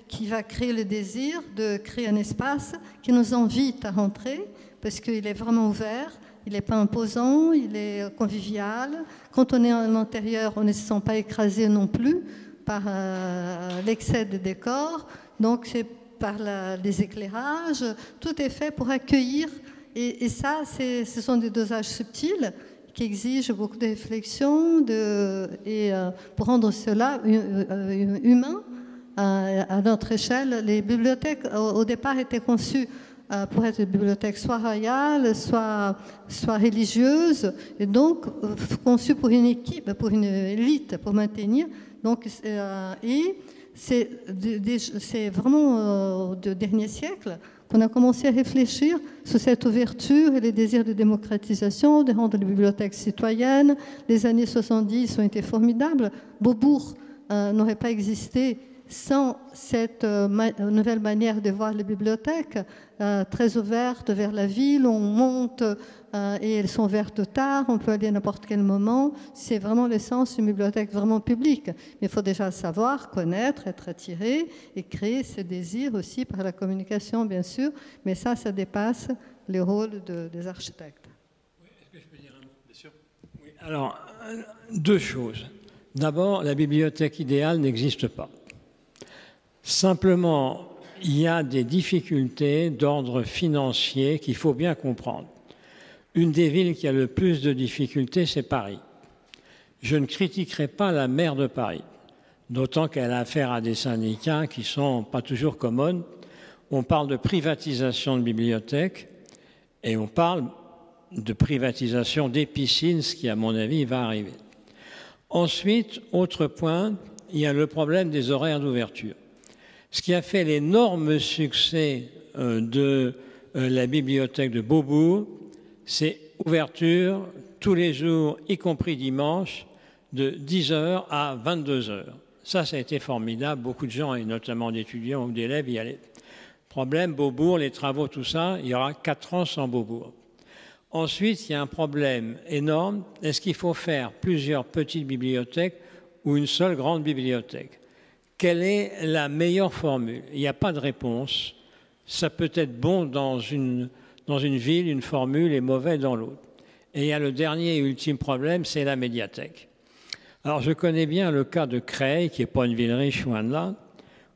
qui va créer le désir de créer un espace qui nous invite à rentrer parce qu'il est vraiment ouvert, il n'est pas imposant, il est convivial. Quand on est à l'intérieur, on ne se sent pas écrasé non plus par l'excès de décor, donc c'est par les éclairages, tout est fait pour accueillir, et ça, ce sont des dosages subtils qui exigent beaucoup de réflexion, et pour rendre cela humain à notre échelle. Les bibliothèques, au départ, étaient conçues pour être des bibliothèques soit royales, soit religieuses, et donc conçues pour une équipe, pour une élite, pour maintenir. Donc, c'est vraiment au dernier siècle qu'on a commencé à réfléchir sur cette ouverture et les désirs de démocratisation, de rendre les bibliothèques citoyennes. Les années 70 ont été formidables. Beaubourg n'aurait pas existé sans cette nouvelle manière de voir les bibliothèques, très ouvertes vers la ville. On monte et elles sont ouvertes tard, on peut aller à n'importe quel moment. C'est vraiment l'essence d'une bibliothèque vraiment publique. Mais il faut déjà savoir, connaître, être attiré et créer ce désir aussi par la communication, bien sûr. Mais ça dépasse le rôle des architectes. Oui, est-ce que je peux dire un mot? Bien sûr. Oui. Alors, deux choses. D'abord, la bibliothèque idéale n'existe pas. Simplement, il y a des difficultés d'ordre financier qu'il faut bien comprendre. Une des villes qui a le plus de difficultés, c'est Paris. Je ne critiquerai pas la maire de Paris, d'autant qu'elle a affaire à des syndicats qui ne sont pas toujours commodes. On parle de privatisation de bibliothèques et on parle de privatisation des piscines, ce qui, à mon avis, va arriver. Ensuite, autre point, il y a le problème des horaires d'ouverture. Ce qui a fait l'énorme succès de la bibliothèque de Beaubourg, c'est ouverture tous les jours, y compris dimanche, de 10h à 22h. Ça a été formidable. Beaucoup de gens, et notamment d'étudiants ou d'élèves, y allaient. Problème, Beaubourg, les travaux, tout ça, il y aura 4 ans sans Beaubourg. Ensuite, il y a un problème énorme. Est-ce qu'il faut faire plusieurs petites bibliothèques ou une seule grande bibliothèque? Quelle est la meilleure formule? Il n'y a pas de réponse. Ça peut être bon dans une ville, une formule, et mauvais dans l'autre. Et il y a le dernier et ultime problème, c'est la médiathèque. Alors, je connais bien le cas de Creil, qui n'est pas une ville riche, loin de là,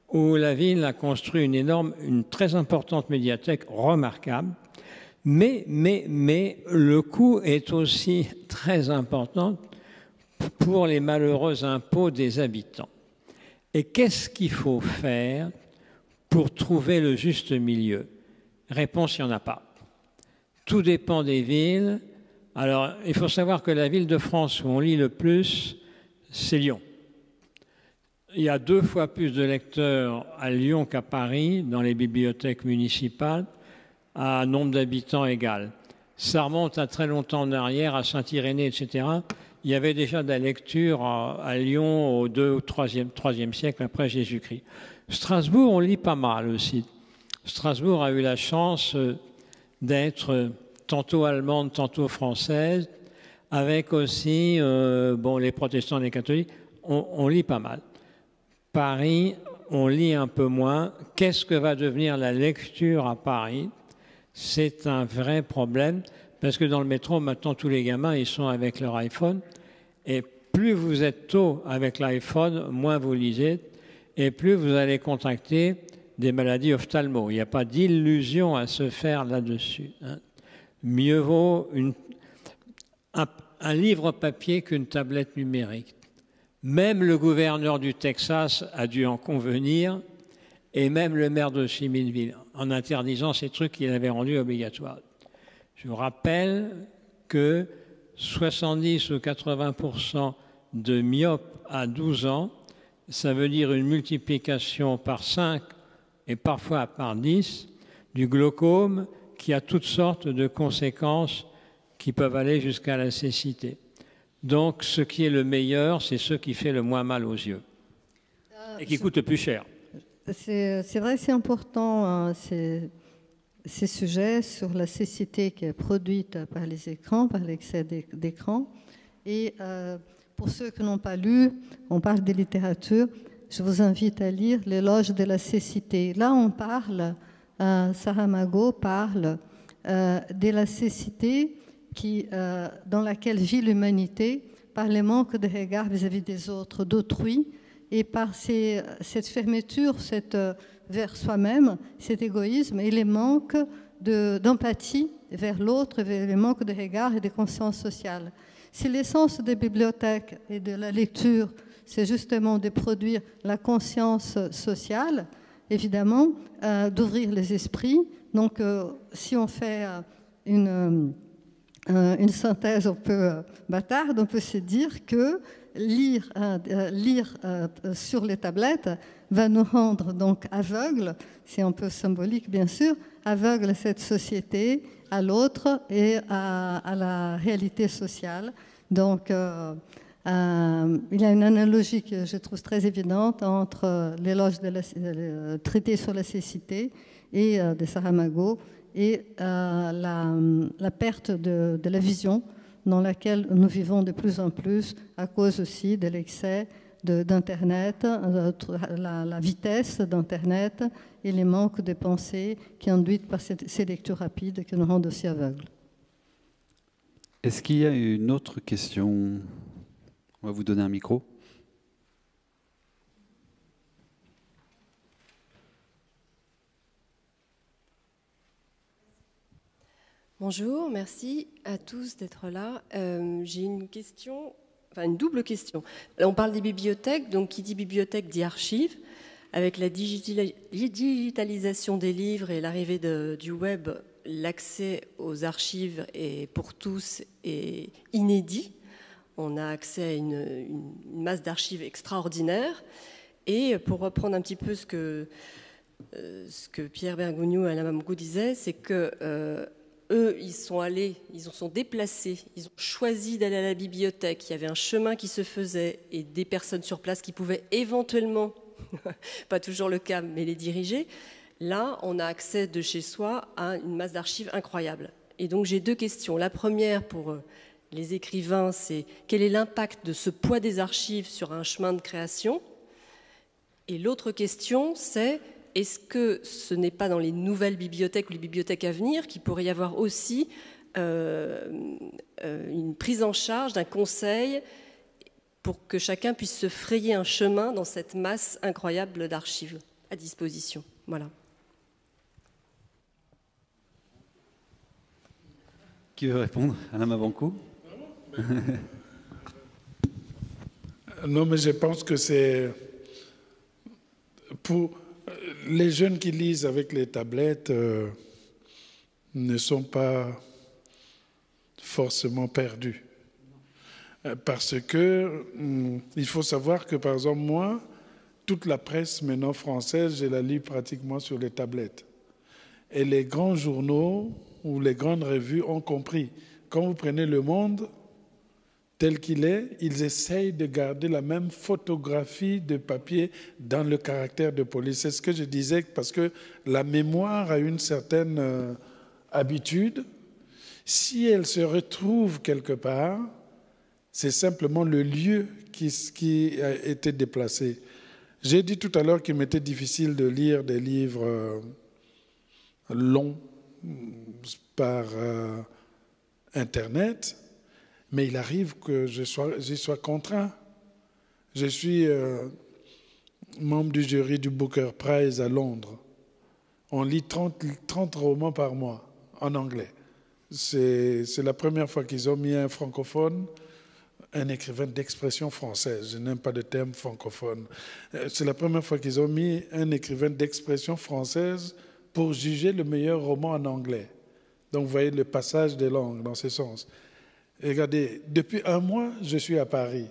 où la ville a construit une très importante médiathèque remarquable, mais le coût est aussi très important pour les malheureux impôts des habitants. Et qu'est-ce qu'il faut faire pour trouver le juste milieu? Réponse, il n'y en a pas. Tout dépend des villes. Alors, il faut savoir que la ville de France où on lit le plus, c'est Lyon. il y a 2 fois plus de lecteurs à Lyon qu'à Paris, dans les bibliothèques municipales, à nombre d'habitants égal. Ça remonte à très longtemps en arrière, à Saint-Irénée, etc. Il y avait déjà de la lecture à Lyon au 2 ou 3e siècle après Jésus-Christ. Strasbourg, on lit pas mal aussi. Strasbourg a eu la chance d'être tantôt allemande, tantôt française, avec aussi les protestants et les catholiques. On lit pas mal. Paris, on lit un peu moins. Qu'est-ce que va devenir la lecture à Paris? C'est un vrai problème, parce que dans le métro, maintenant, tous les gamins, ils sont avec leur iPhone. Et plus vous êtes tôt avec l'iPhone, moins vous lisez, et plus vous allez contracter des maladies ophtalmo. Il n'y a pas d'illusion à se faire là-dessus. Mieux vaut un livre papier qu'une tablette numérique. Même le gouverneur du Texas a dû en convenir, et même le maire de Chiminville, en interdisant ces trucs qu'il avait rendus obligatoires. Je vous rappelle que 70 ou 80% de myopes à 12 ans, ça veut dire une multiplication par 5 et parfois par 10 du glaucome, qui a toutes sortes de conséquences qui peuvent aller jusqu'à la cécité. Donc, ce qui est le meilleur, c'est ce qui fait le moins mal aux yeux et qui coûte le plus cher. C'est vrai, c'est important, hein, ces sujets sur la cécité qui est produite par les écrans, par l'excès d'écran. Et pour ceux qui n'ont pas lu, on parle de littérature, je vous invite à lire L'éloge de la cécité. Là, on parle, Saramago parle de la cécité dans laquelle vit l'humanité par les manques de regard vis-à-vis des autres, d'autrui, et par cette fermeture vers soi-même, cet égoïsme et les manques d'empathie vers l'autre, les manques de regard et de conscience sociale. Si l'essence des bibliothèques et de la lecture, c'est justement de produire la conscience sociale, évidemment, d'ouvrir les esprits. Donc, si on fait une synthèse un peu bâtarde, on peut se dire que lire sur les tablettes va nous rendre donc aveugles, c'est un peu symbolique bien sûr, aveugles à cette société, à l'autre et à la réalité sociale. Donc il y a une analogie que je trouve très évidente entre l'éloge le traité sur la cécité et de Saramago et la perte de la vision dans laquelle nous vivons de plus en plus à cause aussi de l'excès d'Internet, la vitesse d'Internet et les manques de pensée qui induites par ces lectures rapides qui nous rendent aussi aveugles. Est-ce qu'il y a une autre question? On va vous donner un micro. Bonjour, merci à tous d'être là. J'ai une question, enfin une double question. Là, on parle des bibliothèques, donc qui dit bibliothèque dit archives. Avec la digitalisation des livres et l'arrivée du web, l'accès aux archives est pour tous est inédit. On a accès à une masse d'archives extraordinaire. Et pour reprendre un petit peu ce que Pierre Bergogneau et Alain Mamgou disaient, c'est que eux, ils sont déplacés, ils ont choisi d'aller à la bibliothèque. Il y avait un chemin qui se faisait et des personnes sur place qui pouvaient éventuellement, pas toujours le cas, mais les diriger. Là, on a accès de chez soi à une masse d'archives incroyable. Et donc, j'ai 2 questions. La première, pour les écrivains, c'est quel est l'impact de ce poids des archives sur un chemin de création? Et l'autre question, c'est est-ce que ce n'est pas dans les nouvelles bibliothèques ou les bibliothèques à venir qu'il pourrait y avoir aussi une prise en charge d'un conseil pour que chacun puisse se frayer un chemin dans cette masse incroyable d'archives à disposition? Voilà. Qui veut répondre? Alain Mabankou. Non, mais je pense que c'est pour les jeunes qui lisent avec les tablettes ne sont pas forcément perdus. Parce que il faut savoir que, par exemple, moi, toute la presse maintenant française, je la lis pratiquement sur les tablettes. Et les grands journaux ou les grandes revues ont compris. Quand vous prenez Le Monde tel qu'il est, ils essayent de garder la même photographie de papier dans le caractère de police. C'est ce que je disais, parce que la mémoire a une certaine habitude. Si elle se retrouve quelque part, c'est simplement le lieu qui a été déplacé. J'ai dit tout à l'heure qu'il m'était difficile de lire des livres longs par Internet, mais il arrive que j'y sois contraint. Je suis membre du jury du Booker Prize à Londres. On lit 30 romans par mois en anglais. C'est la première fois qu'ils ont mis un francophone, un écrivain d'expression française. Je n'aime pas de terme francophone. C'est la première fois qu'ils ont mis un écrivain d'expression française pour juger le meilleur roman en anglais. Donc vous voyez le passage des langues dans ce sens. Et regardez, depuis un mois, je suis à Paris.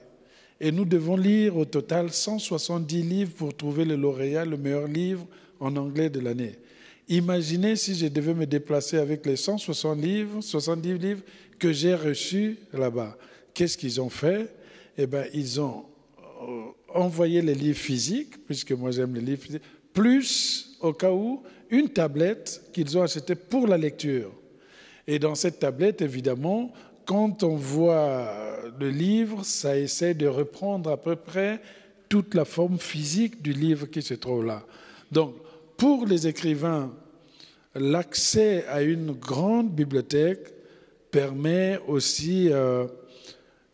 Et nous devons lire au total 170 livres pour trouver le lauréat, le meilleur livre en anglais de l'année. Imaginez si je devais me déplacer avec les 170 livres que j'ai reçus là-bas. Qu'est-ce qu'ils ont fait? Eh bien, ils ont envoyé les livres physiques, puisque moi j'aime les livres physiques, plus, au cas où, une tablette qu'ils ont achetée pour la lecture. Et dans cette tablette, évidemment, quand on voit le livre, ça essaie de reprendre à peu près toute la forme physique du livre qui se trouve là. Donc, pour les écrivains, l'accès à une grande bibliothèque permet aussi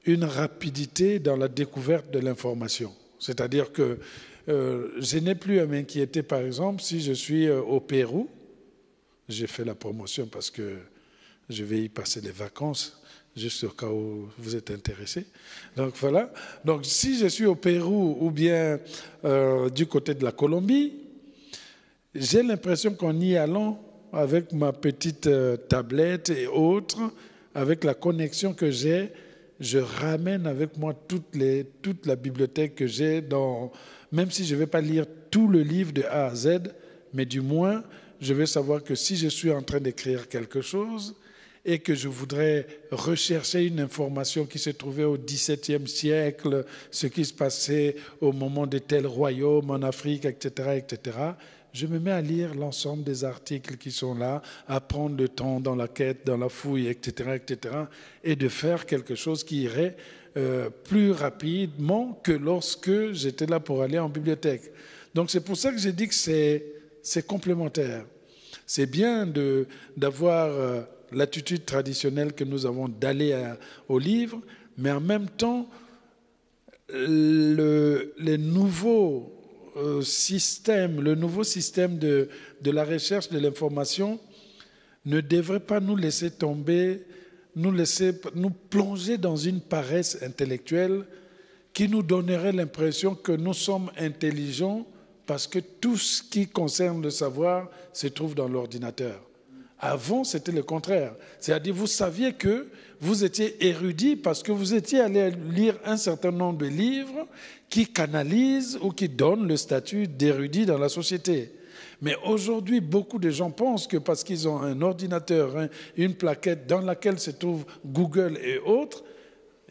une rapidité dans la découverte de l'information. C'est-à-dire que je n'ai plus à m'inquiéter, par exemple, si je suis au Pérou. J'ai fait la promotion parce que je vais y passer les vacances, juste au cas où vous êtes intéressé. Donc voilà. Donc si je suis au Pérou ou bien du côté de la Colombie, j'ai l'impression qu'en y allant avec ma petite tablette et autres, avec la connexion que j'ai, je ramène avec moi toute la bibliothèque que j'ai, même si je ne vais pas lire tout le livre de A à Z, mais du moins, je vais savoir que si je suis en train d'écrire quelque chose et que je voudrais rechercher une information qui se trouvait au XVIIe siècle, ce qui se passait au moment de tel royaume en Afrique, etc., etc., je me mets à lire l'ensemble des articles qui sont là, à prendre le temps dans la quête, dans la fouille, etc., etc., et de faire quelque chose qui irait plus rapidement que lorsque j'étais là pour aller en bibliothèque. Donc c'est pour ça que j'ai dit que c'est complémentaire. C'est bien d'avoir l'attitude traditionnelle que nous avons d'aller au livre, mais en même temps, le nouveau système de la recherche de l'information ne devrait pas nous laisser tomber, nous plonger dans une paresse intellectuelle qui nous donnerait l'impression que nous sommes intelligents parce que tout ce qui concerne le savoir se trouve dans l'ordinateur. Avant, c'était le contraire. C'est-à-dire, vous saviez que vous étiez érudit parce que vous étiez allé lire un certain nombre de livres qui canalisent ou qui donnent le statut d'érudit dans la société. Mais aujourd'hui, beaucoup de gens pensent que parce qu'ils ont un ordinateur, une plaquette dans laquelle se trouvent Google et autres,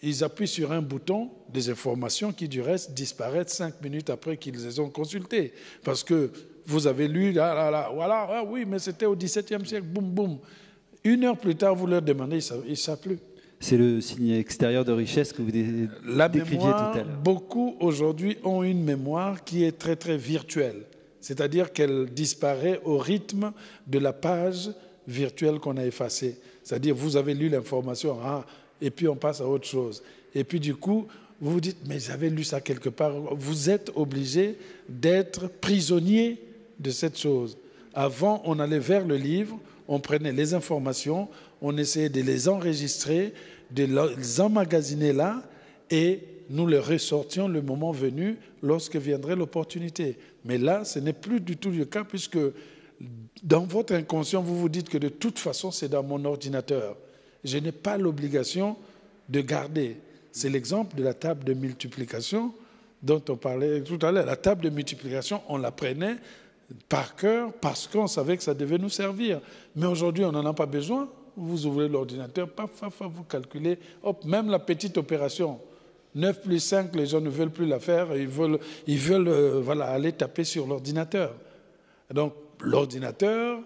ils appuient sur un bouton, des informations qui, du reste, disparaissent 5 minutes après qu'ils les ont consultées. Parce que vous avez lu, voilà, ah oui, mais c'était au XVIIe siècle, boum, boum. 1 heure plus tard, vous leur demandez, ils ne savent plus. C'est le signe extérieur de richesse que vous décriviez tout à l'heure. Beaucoup aujourd'hui ont une mémoire qui est très, très virtuelle. C'est-à-dire qu'elle disparaît au rythme de la page virtuelle qu'on a effacée. C'est-à-dire, vous avez lu l'information, et puis on passe à autre chose. Et puis du coup, vous vous dites, mais j'avais lu ça quelque part. Vous êtes obligé d'être prisonnier de cette chose. Avant, on allait vers le livre, on prenait les informations, on essayait de les enregistrer, de les emmagasiner là, et nous les ressortions le moment venu lorsque viendrait l'opportunité. Mais là, ce n'est plus du tout le cas, puisque dans votre inconscient, vous vous dites que de toute façon, c'est dans mon ordinateur. Je n'ai pas l'obligation de garder. C'est l'exemple de la table de multiplication dont on parlait tout à l'heure. La table de multiplication, on la prenait par cœur parce qu'on savait que ça devait nous servir. Mais aujourd'hui, on n'en a pas besoin. Vous ouvrez l'ordinateur, paf, paf, paf, vous calculez. Hop, même la petite opération, 9 plus 5, les gens ne veulent plus la faire. Ils veulent voilà, aller taper sur l'ordinateur. Donc, l'ordinateur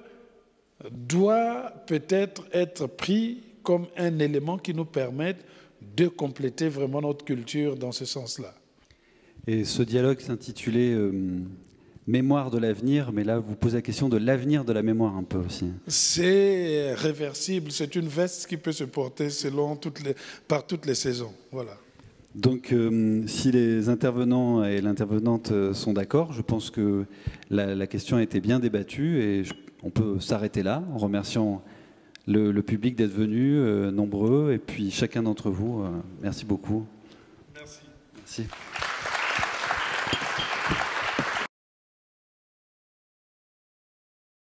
doit peut-être être pris comme un élément qui nous permette de compléter vraiment notre culture dans ce sens-là. Et ce dialogue s'intitulait Mémoire de l'avenir, mais là, vous posez la question de l'avenir de la mémoire un peu aussi. C'est réversible, c'est une veste qui peut se porter par toutes les saisons. Voilà. Donc, si les intervenants et l'intervenante sont d'accord, je pense que la question a été bien débattue et on peut s'arrêter là en remerciant le public d'être venu, nombreux, et puis chacun d'entre vous. Merci beaucoup. Merci. Merci.